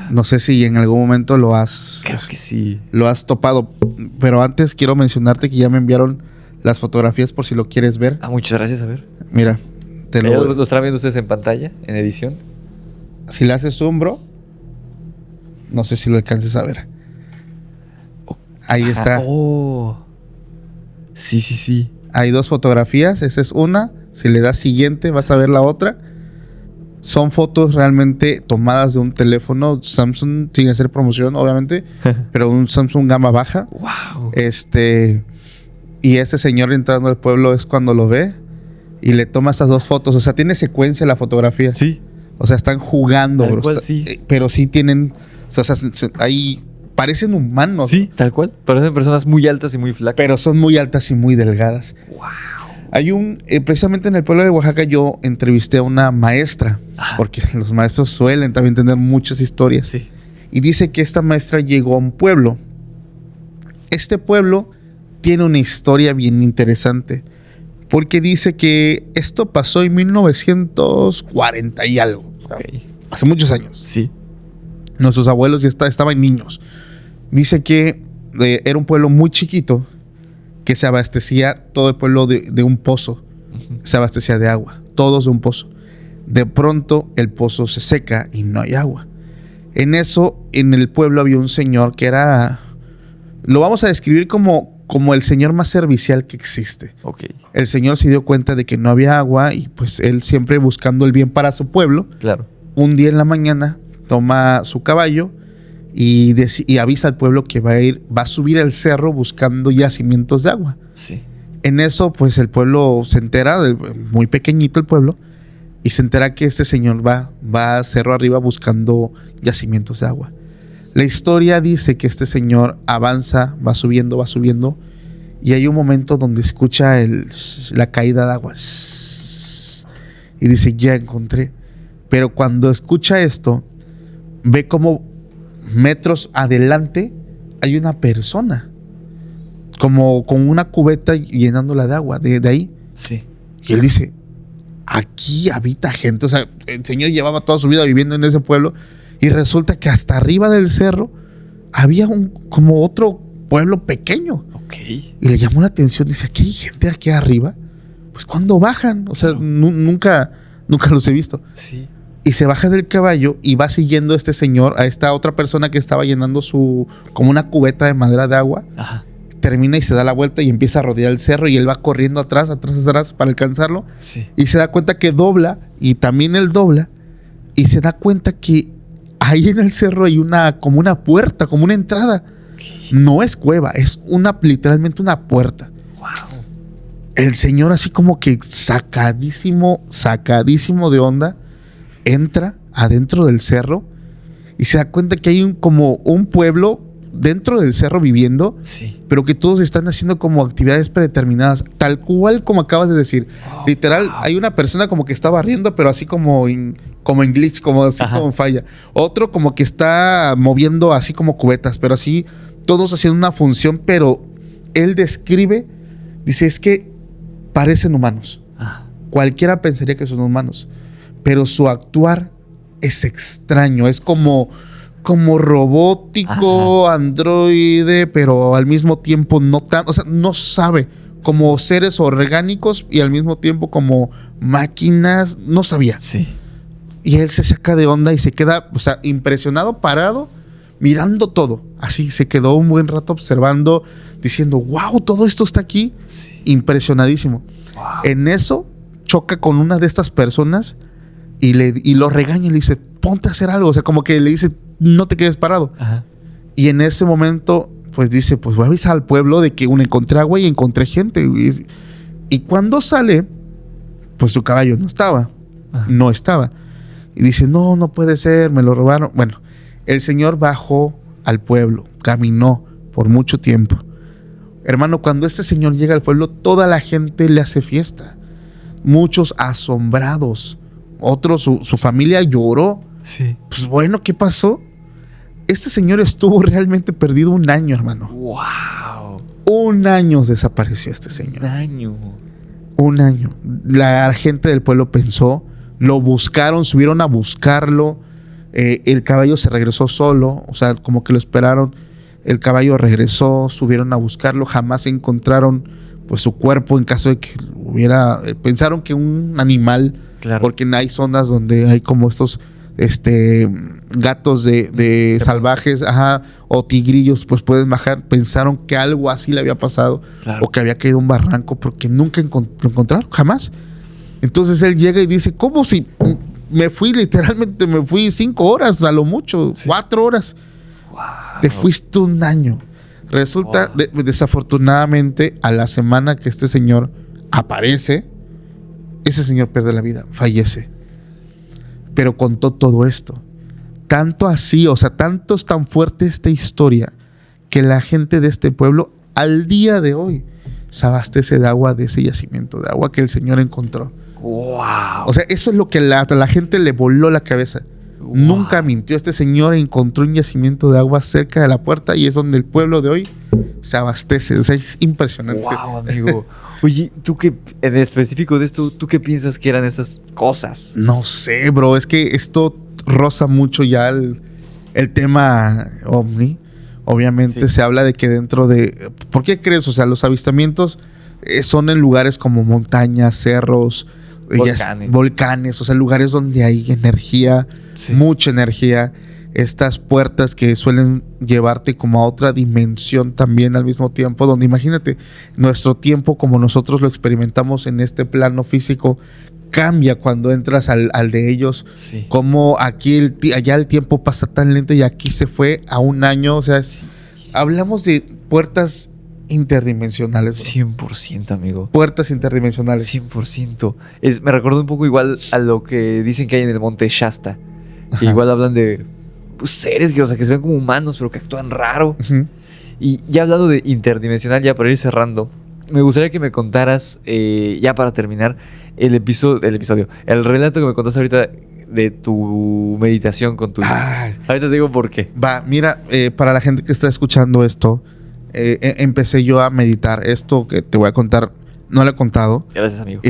[SPEAKER 2] No sé si en algún momento lo has...
[SPEAKER 1] Creo que sí.
[SPEAKER 2] Lo has topado. Pero antes quiero mencionarte que ya me enviaron las fotografías por si lo quieres ver.
[SPEAKER 1] Muchas gracias, a ver.
[SPEAKER 2] Mira,
[SPEAKER 1] ¿Lo están viendo ustedes en pantalla, en edición?
[SPEAKER 2] Si le haces zoom, bro, no sé si lo alcances a ver. Ahí está.
[SPEAKER 1] Oh. Sí.
[SPEAKER 2] Hay dos fotografías, esa es una. Si le das siguiente, vas a ver la otra. Son fotos realmente tomadas de un teléfono Samsung, sin hacer promoción, obviamente, pero un Samsung gama baja.
[SPEAKER 1] Wow.
[SPEAKER 2] Y ese señor entrando al pueblo es cuando lo ve y le toma esas dos fotos. O sea, tiene secuencia la fotografía.
[SPEAKER 1] Sí.
[SPEAKER 2] O sea, están jugando,
[SPEAKER 1] tal
[SPEAKER 2] bro.
[SPEAKER 1] Cual, sí.
[SPEAKER 2] Pero sí tienen... O sea, ahí parecen humanos.
[SPEAKER 1] Sí, tal cual. Parecen personas muy altas y muy flacas.
[SPEAKER 2] Pero son muy altas y muy delgadas.
[SPEAKER 1] Wow.
[SPEAKER 2] Hay precisamente en el pueblo de Oaxaca yo entrevisté a una maestra, porque los maestros suelen también tener muchas historias.
[SPEAKER 1] Sí.
[SPEAKER 2] Y dice que esta maestra llegó a un pueblo. Este pueblo tiene una historia bien interesante, porque dice que esto pasó en 1940 y algo. O sea, hace muchos años.
[SPEAKER 1] Sí.
[SPEAKER 2] Nuestros abuelos ya estaban niños. Dice que era un pueblo muy chiquito, que se abastecía todo el pueblo de un pozo. Uh-huh. Se abastecía de agua, todos de un pozo. De pronto el pozo se seca y no hay agua. En eso, en el pueblo había un señor que era... Lo vamos a describir como el señor más servicial que existe.
[SPEAKER 1] Okay.
[SPEAKER 2] El señor se dio cuenta de que no había agua y pues él siempre buscando el bien para su pueblo.
[SPEAKER 1] Claro.
[SPEAKER 2] Un día en la mañana toma su caballo y avisa al pueblo que va a subir el cerro buscando yacimientos de agua.
[SPEAKER 1] Sí.
[SPEAKER 2] En eso, pues el pueblo se entera, muy pequeñito el pueblo, y se entera que este señor va a cerro arriba buscando yacimientos de agua. La historia dice que este señor avanza, va subiendo, y hay un momento donde escucha la caída de agua. Y dice, ya encontré. Pero cuando escucha esto, ve como metros adelante hay una persona como con una cubeta llenándola de agua de ahí.
[SPEAKER 1] Sí.
[SPEAKER 2] Y él dice, aquí habita gente. O sea, el señor llevaba toda su vida viviendo en ese pueblo y resulta que hasta arriba del cerro había como otro pueblo pequeño.
[SPEAKER 1] Okay.
[SPEAKER 2] Y le llamó la atención, dice, ¿aquí hay gente aquí arriba? Pues ¿cuándo bajan? O sea, nunca los he visto.
[SPEAKER 1] Sí.
[SPEAKER 2] Y se baja del caballo y va siguiendo a este señor, a esta otra persona que estaba llenando como una cubeta de madera de agua.
[SPEAKER 1] Ajá.
[SPEAKER 2] termina y se da la vuelta y empieza a rodear el cerro y él va corriendo atrás para alcanzarlo.
[SPEAKER 1] Sí.
[SPEAKER 2] Y se da cuenta que dobla y también él dobla y se da cuenta que ahí en el cerro hay como una puerta, como una entrada. No es cueva, es literalmente una puerta.
[SPEAKER 1] Wow.
[SPEAKER 2] El señor así como que sacadísimo de onda, entra adentro del cerro y se da cuenta que hay como un pueblo dentro del cerro viviendo,
[SPEAKER 1] Sí.
[SPEAKER 2] pero que todos están haciendo como actividades predeterminadas, tal cual como acabas de decir. Literal, hay una persona como que está barriendo, pero así como en glitch, como así como en falla. Otro como que está moviendo así como cubetas, pero así todos haciendo una función, pero él describe, dice, es que parecen humanos. Cualquiera pensaría que son humanos, pero su actuar es extraño, es como robótico, androide, pero al mismo tiempo no tan, o sea, no sabe, como seres orgánicos y al mismo tiempo como máquinas, no sabía.
[SPEAKER 1] Sí.
[SPEAKER 2] Y él se saca de onda y se queda, o sea, impresionado, parado, mirando todo. Así se quedó un buen rato observando, diciendo, wow, todo esto está aquí.
[SPEAKER 1] Sí.
[SPEAKER 2] Impresionadísimo.
[SPEAKER 1] Wow.
[SPEAKER 2] En eso choca con una de estas personas y lo regaña y le dice, ponte a hacer algo. O sea, como que le dice, no te quedes parado. Y en ese momento, pues dice, pues voy a avisar al pueblo de que encontré agua y encontré gente. Y cuando sale, pues su caballo no estaba. No estaba. Y dice, no puede ser, me lo robaron. Bueno, el señor bajó al pueblo, caminó por mucho tiempo. Hermano, cuando este señor llega al pueblo, toda la gente le hace fiesta. Muchos asombrados. Otros, su familia lloró.
[SPEAKER 1] Sí.
[SPEAKER 2] Pues bueno, ¿qué pasó? Este señor estuvo realmente perdido 1 año, hermano.
[SPEAKER 1] Wow.
[SPEAKER 2] 1 año desapareció este señor.
[SPEAKER 1] 1 año.
[SPEAKER 2] 1 año. La gente del pueblo pensó, lo buscaron, subieron a buscarlo. El caballo se regresó solo, o sea, como que lo esperaron. El caballo regresó, subieron a buscarlo, jamás encontraron pues su cuerpo en caso de que hubiera... pensaron que un animal,
[SPEAKER 1] Claro.
[SPEAKER 2] porque hay zonas donde hay como estos gatos de salvajes, o tigrillos, pues pueden bajar. Pensaron que algo así le había pasado,
[SPEAKER 1] Claro.
[SPEAKER 2] o que había caído un barranco, porque nunca lo encontraron, jamás. Entonces él llega y dice, ¿cómo si literalmente me fui 5 horas, a lo mucho, 4 horas?
[SPEAKER 1] Wow.
[SPEAKER 2] Te fuiste 1 año. Resulta, desafortunadamente, a la semana que este señor aparece, ese señor pierde la vida, fallece. Pero contó todo esto. Tanto así, o sea, tanto es tan fuerte esta historia que la gente de este pueblo al día de hoy se abastece de agua de ese yacimiento de agua que el señor encontró.
[SPEAKER 1] Wow.
[SPEAKER 2] O sea, eso es lo que la gente le voló la cabeza.
[SPEAKER 1] Wow.
[SPEAKER 2] Nunca mintió. Este señor encontró un yacimiento de agua cerca de la puerta y es donde el pueblo de hoy se abastece. O sea, es impresionante.
[SPEAKER 1] Wow, amigo. Oye, tú qué, en específico de esto, ¿tú qué piensas que eran estas cosas?
[SPEAKER 2] No sé, bro. Es que esto roza mucho ya el tema ovni. Obviamente
[SPEAKER 1] Sí.
[SPEAKER 2] se habla de que dentro de... ¿Por qué crees? O sea, los avistamientos son en lugares como montañas, cerros, volcanes, o sea, lugares donde hay energía,
[SPEAKER 1] Sí.
[SPEAKER 2] mucha energía. Estas puertas que suelen llevarte como a otra dimensión también al mismo tiempo, donde imagínate, nuestro tiempo como nosotros lo experimentamos en este plano físico cambia cuando entras al de ellos.
[SPEAKER 1] Sí.
[SPEAKER 2] Como aquí allá el tiempo pasa tan lento y aquí se fue a 1 año. O sea, hablamos de puertas interdimensionales, bro.
[SPEAKER 1] 100%, amigo.
[SPEAKER 2] Puertas interdimensionales.
[SPEAKER 1] 100%. Me recordó un poco igual a lo que dicen que hay en el monte Shasta. Que
[SPEAKER 2] Ajá.
[SPEAKER 1] igual hablan de seres que, o sea, que se ven como humanos, pero que actúan raro.
[SPEAKER 2] Ujú.
[SPEAKER 1] Y ya hablando de interdimensional, ya para ir cerrando, me gustaría que me contaras, ya para terminar, el relato que me contaste ahorita de tu meditación con tu...
[SPEAKER 2] Ay.
[SPEAKER 1] Ahorita te digo por qué.
[SPEAKER 2] Va, mira, para la gente que está escuchando esto, empecé yo a meditar. Esto que te voy a contar, no lo he contado.
[SPEAKER 1] Gracias, amigo.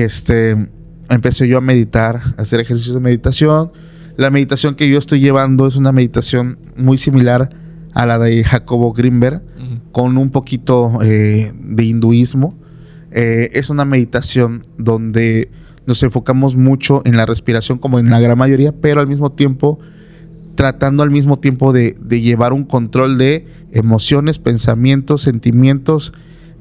[SPEAKER 2] Empecé yo a meditar, a hacer ejercicios de meditación. La meditación que yo estoy llevando es una meditación muy similar a la de Jacobo Greenberg, con un poquito de hinduismo. Es una meditación donde nos enfocamos mucho en la respiración, como en la gran mayoría, pero al mismo tiempo tratando al mismo tiempo de llevar un control de emociones, pensamientos, sentimientos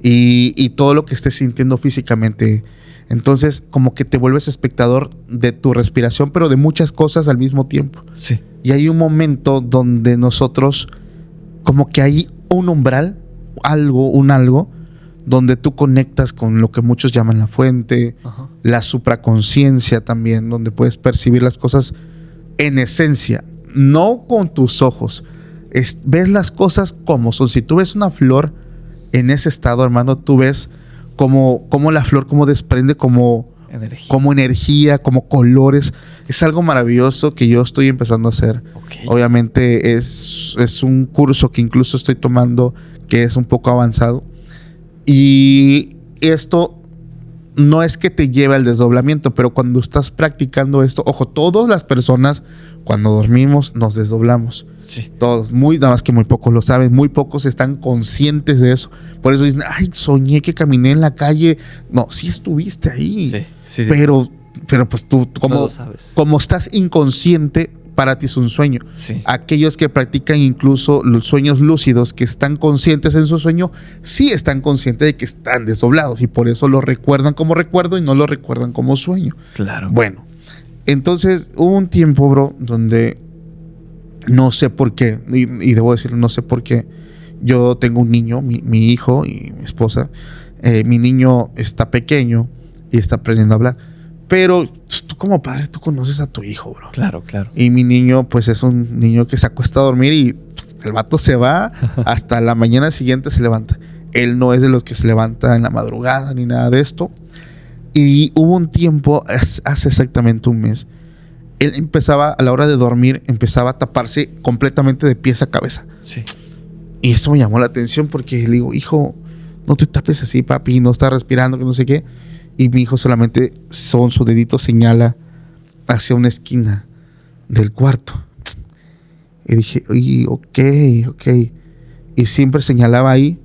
[SPEAKER 2] y todo lo que estés sintiendo físicamente. Entonces, como que te vuelves espectador de tu respiración, pero de muchas cosas al mismo tiempo.
[SPEAKER 1] Sí.
[SPEAKER 2] Y hay un momento donde nosotros, como que hay un umbral, algo, donde tú conectas con lo que muchos llaman la fuente,
[SPEAKER 1] Ajá.
[SPEAKER 2] la supraconciencia también, donde puedes percibir las cosas en esencia, no con tus ojos. Ves las cosas como son. Si tú ves una flor en ese estado, hermano, tú ves como la flor como desprende como energía, como colores. Es algo maravilloso que yo estoy empezando a hacer.
[SPEAKER 1] Okay.
[SPEAKER 2] Obviamente es un curso que incluso estoy tomando que es un poco avanzado. Y esto no es que te lleve al desdoblamiento, pero cuando estás practicando esto, ojo, todas las personas cuando dormimos nos desdoblamos.
[SPEAKER 1] Sí.
[SPEAKER 2] Todos, nada más que muy pocos lo saben, muy pocos están conscientes de eso. Por eso dicen, ay, soñé que caminé en la calle. No, sí estuviste ahí.
[SPEAKER 1] Sí.
[SPEAKER 2] Pero pues tú,
[SPEAKER 1] no lo sabes.
[SPEAKER 2] como estás inconsciente, para ti es un sueño.
[SPEAKER 1] Sí.
[SPEAKER 2] Aquellos que practican incluso los sueños lúcidos, que están conscientes en su sueño, sí están conscientes de que están desdoblados y por eso lo recuerdan como recuerdo y no lo recuerdan como sueño.
[SPEAKER 1] Claro.
[SPEAKER 2] Bueno, entonces hubo un tiempo, bro, donde no sé por qué, y debo decir no sé por qué, yo tengo un niño, mi hijo y mi esposa. Mi niño está pequeño y está aprendiendo a hablar. Pero tú como padre, tú conoces a tu hijo, bro.
[SPEAKER 1] Claro.
[SPEAKER 2] Y mi niño, pues es un niño que se acuesta a dormir y el vato se va, hasta la mañana siguiente se levanta. Él no es de los que se levanta en la madrugada ni nada de esto. Y hubo un tiempo, hace exactamente un mes, él empezaba, a la hora de dormir, empezaba a taparse completamente de pies a cabeza.
[SPEAKER 1] Sí.
[SPEAKER 2] Y eso me llamó la atención porque le digo, hijo, no te tapes así, papi, no está respirando, que no sé qué. Y mi hijo solamente su dedito señala hacia una esquina del cuarto. Y dije, oye, ok. Y siempre señalaba ahí.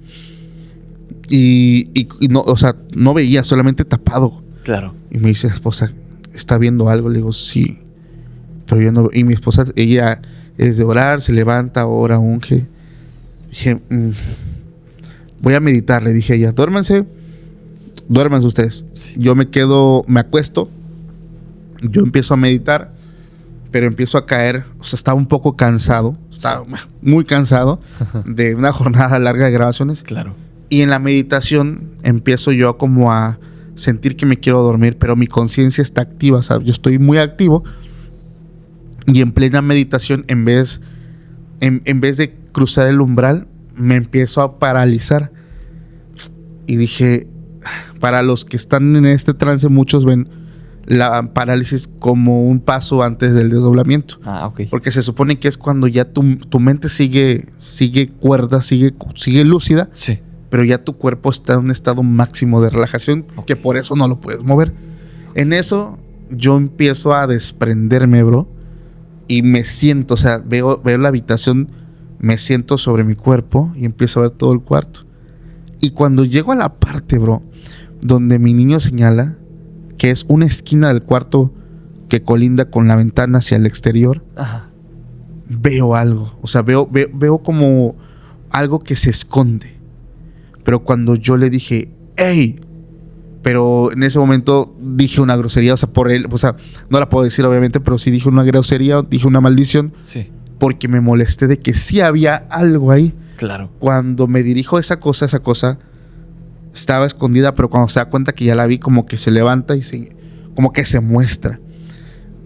[SPEAKER 2] Y no, o sea, no veía, solamente tapado.
[SPEAKER 1] Claro.
[SPEAKER 2] Y me dice, esposa, ¿está viendo algo? Le digo, sí. Pero yo no veo. Y mi esposa, ella es de orar, se levanta, ora, unge. Dije, voy a meditar. Le dije a ella, duérmanse ustedes.
[SPEAKER 1] Sí.
[SPEAKER 2] Yo me acuesto, yo empiezo a meditar, pero empiezo a caer, o sea, estaba un poco cansado, estaba muy cansado de una jornada larga de grabaciones.
[SPEAKER 1] Claro.
[SPEAKER 2] Y en la meditación empiezo yo como a sentir que me quiero dormir, pero mi conciencia está activa, ¿sabes? Yo estoy muy activo y en plena meditación, en vez de cruzar el umbral, me empiezo a paralizar. Y dije, para los que están en este trance, muchos ven la parálisis como un paso antes del desdoblamiento.
[SPEAKER 1] Ok.
[SPEAKER 2] Porque se supone que es cuando ya tu mente sigue cuerda, sigue lúcida,
[SPEAKER 1] Sí.
[SPEAKER 2] pero ya tu cuerpo está en un estado máximo de relajación, que por eso no lo puedes mover. En eso yo empiezo a desprenderme, bro, y me siento, o sea, veo la habitación, me siento sobre mi cuerpo y empiezo a ver todo el cuarto. Y cuando llego a la parte, bro, donde mi niño señala, que es una esquina del cuarto que colinda con la ventana hacia el exterior,
[SPEAKER 1] Ajá.
[SPEAKER 2] veo algo. O sea, veo como algo que se esconde. Pero cuando yo le dije, ¡ey! Pero en ese momento dije una grosería, o sea, por él, o sea, no la puedo decir obviamente, pero sí dije una grosería, dije una maldición.
[SPEAKER 1] Sí.
[SPEAKER 2] Porque me molesté de que sí había algo ahí.
[SPEAKER 1] Claro.
[SPEAKER 2] Cuando me dirijo a esa cosa estaba escondida, pero cuando se da cuenta que ya la vi, como que se levanta y como que se muestra.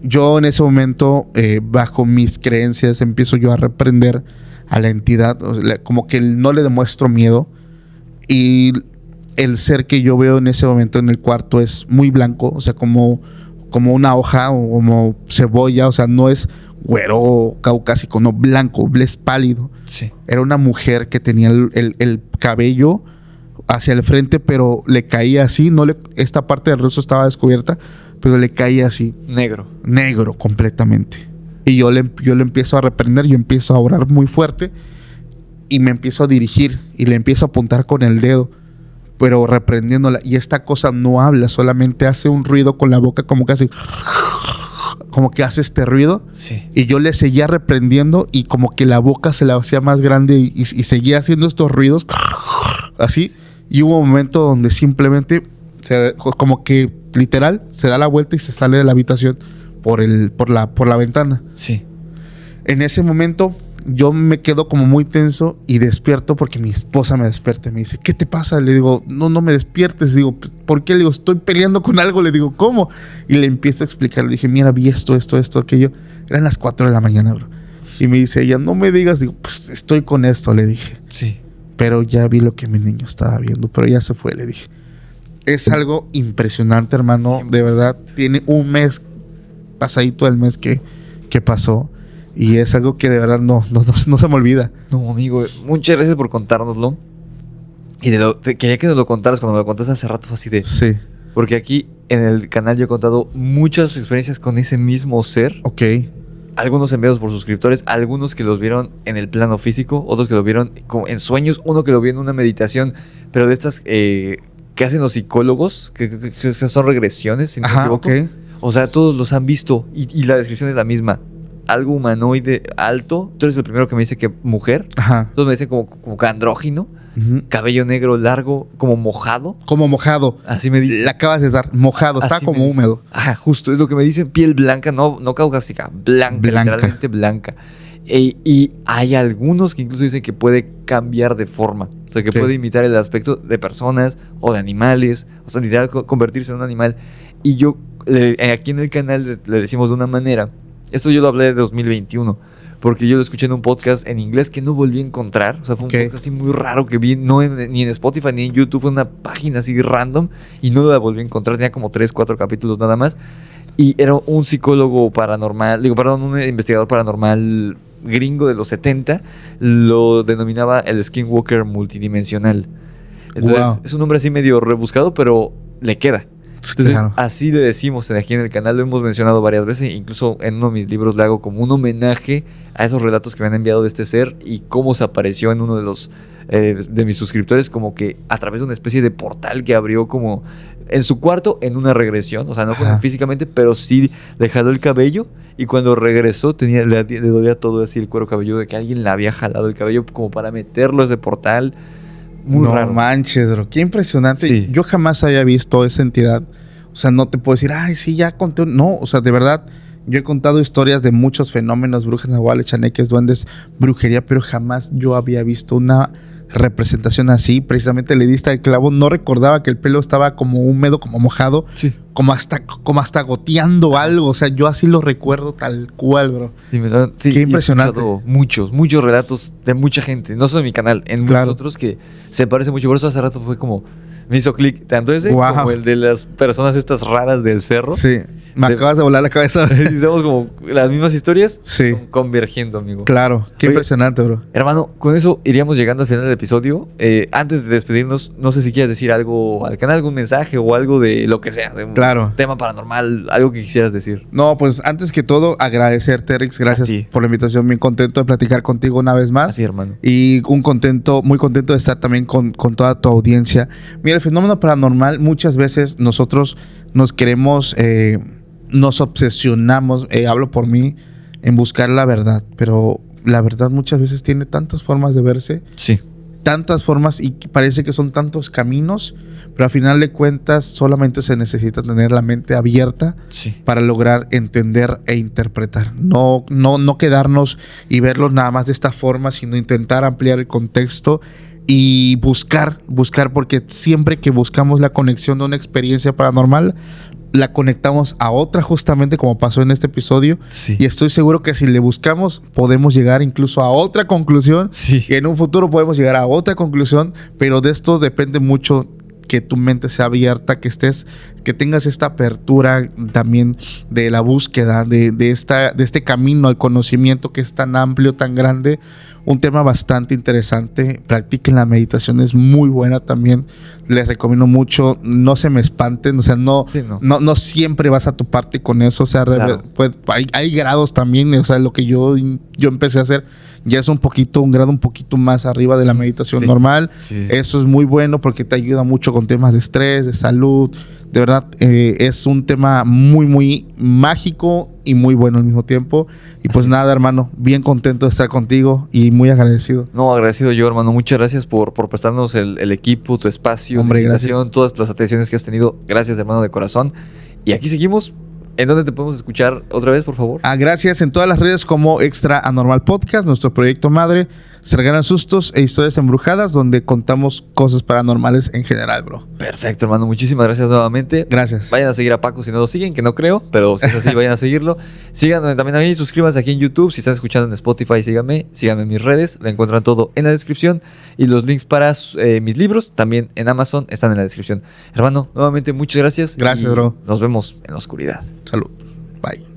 [SPEAKER 2] Yo en ese momento, bajo mis creencias, empiezo yo a reprender a la entidad, o sea, como que no le demuestro miedo. Y el ser que yo veo en ese momento en el cuarto es muy blanco, o sea, como una hoja o como cebolla, o sea, no es güero caucásico, no, blanco, es pálido.
[SPEAKER 1] Sí.
[SPEAKER 2] Era una mujer que tenía el cabello hacia el frente, pero le caía así, esta parte del rostro estaba descubierta, pero le caía así. Negro completamente. Y yo le empiezo a reprender, yo empiezo a orar muy fuerte y me empiezo a dirigir y le empiezo a apuntar con el dedo, pero reprendiéndola. Y esta cosa no habla, solamente hace un ruido con la boca como casi... como que hace este ruido.
[SPEAKER 1] Sí.
[SPEAKER 2] Y yo le seguía reprendiendo y como que la boca se la hacía más grande y seguía haciendo estos ruidos así. Y hubo un momento donde simplemente, como que literal, se da la vuelta y se sale de la habitación por la ventana.
[SPEAKER 1] Sí.
[SPEAKER 2] En ese momento yo me quedo como muy tenso y despierto porque mi esposa me despierta y me dice, ¿qué te pasa? Le digo, no me despiertes. Digo, ¿por qué? Le digo, estoy peleando con algo. Le digo, ¿cómo? Y le empiezo a explicar. Le dije, mira, vi esto, aquello. Eran las 4 de la mañana, bro. Y me dice ella, no me digas. Digo, pues estoy con esto, le dije.
[SPEAKER 1] Sí.
[SPEAKER 2] Pero ya vi lo que mi niño estaba viendo, pero ya se fue, le dije. Es algo impresionante, hermano. 100%. De verdad, tiene un mes pasadito el mes que pasó. Y es algo que de verdad no se me olvida.
[SPEAKER 1] No, amigo, muchas gracias por contárnoslo. Y quería que nos lo contaras. Cuando me lo contaste hace rato fue así de...
[SPEAKER 2] Sí.
[SPEAKER 1] Porque aquí en el canal yo he contado muchas experiencias con ese mismo ser.
[SPEAKER 2] Ok.
[SPEAKER 1] Algunos enviados por suscriptores, algunos que los vieron en el plano físico, otros que lo vieron como en sueños, uno que lo vio en una meditación, pero de estas que hacen los psicólogos, que son regresiones, si no me equivoco.
[SPEAKER 2] Ok.
[SPEAKER 1] O sea, todos los han visto y la descripción es la misma. Algo humanoide alto. Tú eres el primero que me dice que mujer.
[SPEAKER 2] Ajá.
[SPEAKER 1] Todos me dicen como que andrógino.
[SPEAKER 2] Uh-huh.
[SPEAKER 1] Cabello negro largo, como mojado.
[SPEAKER 2] Como mojado.
[SPEAKER 1] Así me dicen.
[SPEAKER 2] Le acabas de dar mojado, está como húmedo.
[SPEAKER 1] Ajá, justo, es lo que me dicen. Piel blanca, no caucásica, blanca, literalmente blanca. Y hay algunos que incluso dicen que puede cambiar de forma. O sea, que puede imitar el aspecto de personas o de animales. O sea, literal, convertirse en un animal. Y yo, aquí en el canal le decimos de una manera. Esto yo lo hablé de 2021, porque yo lo escuché en un podcast en inglés que no volví a encontrar. O sea, fue un podcast así muy raro que vi, ni en Spotify ni en YouTube, fue una página así random y no la volví a encontrar. Tenía como 3-4 capítulos nada más. Y era un psicólogo paranormal, un investigador paranormal gringo de los 70, lo denominaba el Skinwalker multidimensional. Entonces, es un nombre así medio rebuscado, pero le queda. Entonces, así le decimos aquí en el canal, lo hemos mencionado varias veces, incluso en uno de mis libros le hago como un homenaje a esos relatos que me han enviado de este ser y cómo se apareció en uno de los de mis suscriptores, como que a través de una especie de portal que abrió como en su cuarto en una regresión, o sea, no fue físicamente, pero sí le jaló el cabello y cuando regresó le dolía todo así el cuero cabelludo de que alguien le había jalado el cabello como para meterlo a ese portal. Muy raro.
[SPEAKER 2] No manches, bro. Qué impresionante.
[SPEAKER 1] Sí.
[SPEAKER 2] Yo jamás había visto esa entidad. O sea, no te puedo decir, ay, sí, ya conté. No, o sea, de verdad, yo he contado historias de muchos fenómenos, brujas nahuales, chaneques, duendes, brujería, pero jamás yo había visto una representación así. Precisamente le diste al clavo. No recordaba que el pelo estaba como húmedo, como mojado,
[SPEAKER 1] sí,
[SPEAKER 2] como hasta goteando algo. O sea, yo así lo recuerdo tal cual, bro.
[SPEAKER 1] Sí,
[SPEAKER 2] qué impresionante.
[SPEAKER 1] Muchos relatos de mucha gente, no solo en mi canal, en muchos otros que se parece mucho. Por eso hace rato fue como, me hizo clic, tanto ese como el de las personas estas raras del cerro.
[SPEAKER 2] Sí, me acabas de volar la cabeza.
[SPEAKER 1] Estamos como las mismas historias convergiendo, amigo.
[SPEAKER 2] Claro, qué impresionante, bro.
[SPEAKER 1] Hermano, con eso iríamos llegando al final del episodio. Antes de despedirnos, no sé si quieres decir algo al canal, algún mensaje o algo de lo que sea, de un tema paranormal, algo que quisieras decir.
[SPEAKER 2] No, pues antes que todo, agradecerte, Rix. Gracias por la invitación. Bien contento de platicar contigo una vez más.
[SPEAKER 1] Así, hermano.
[SPEAKER 2] Y muy contento de estar también con toda tu audiencia. Mira, el fenómeno paranormal, muchas veces nosotros nos queremos, nos obsesionamos, hablo por mí, en buscar la verdad. Pero la verdad muchas veces tiene tantas formas de verse.
[SPEAKER 1] Sí.
[SPEAKER 2] Tantas formas y parece que son tantos caminos, pero al final de cuentas solamente se necesita tener la mente abierta para lograr entender e interpretar. No quedarnos y verlo nada más de esta forma, sino intentar ampliar el contexto y buscar, porque siempre que buscamos la conexión de una experiencia paranormal, la conectamos a otra, justamente como pasó en este episodio.
[SPEAKER 1] Sí.
[SPEAKER 2] Y estoy seguro que si le buscamos, podemos llegar incluso a otra conclusión.
[SPEAKER 1] Sí.
[SPEAKER 2] Y en un futuro podemos llegar a otra conclusión. Pero de esto depende mucho que tu mente sea abierta, que tengas esta apertura también de la búsqueda, de este camino al conocimiento que es tan amplio, tan grande. Un tema bastante interesante. Practiquen la meditación, es muy buena también. Les recomiendo mucho. No se me espanten, o sea, no siempre vas a toparte con eso. O sea, pues, hay grados también. O sea, lo que yo empecé a hacer ya es un grado un poquito más arriba de la meditación normal. Sí. Eso es muy bueno porque te ayuda mucho con temas de estrés, de salud, De verdad, es un tema muy, muy mágico y muy bueno al mismo tiempo. Y pues nada, hermano, bien contento de estar contigo y muy agradecido.
[SPEAKER 1] No, agradecido yo, hermano. Muchas gracias por prestarnos el equipo, tu espacio,
[SPEAKER 2] Hombre,
[SPEAKER 1] la invitación,
[SPEAKER 2] gracias.
[SPEAKER 1] todas las atenciones que has tenido. Gracias, hermano, de corazón. Y aquí seguimos. ¿En dónde te podemos escuchar otra vez, por favor?
[SPEAKER 2] Gracias en todas las redes como Extra Anormal Podcast, nuestro proyecto madre, Se Regalan Sustos e Historias Embrujadas, donde contamos cosas paranormales en general, bro.
[SPEAKER 1] Perfecto, hermano. Muchísimas gracias nuevamente.
[SPEAKER 2] Gracias.
[SPEAKER 1] Vayan a seguir a Paco si no lo siguen, que no creo, pero si es así, vayan a seguirlo. Síganme también a mí, suscríbanse aquí en YouTube. Si están escuchando en Spotify, síganme en mis redes. Lo encuentran todo en la descripción. Y los links para mis libros, también en Amazon, están en la descripción. Hermano, nuevamente muchas gracias.
[SPEAKER 2] Gracias,
[SPEAKER 1] y
[SPEAKER 2] bro.
[SPEAKER 1] Nos vemos en la oscuridad.
[SPEAKER 2] Salud. Bye.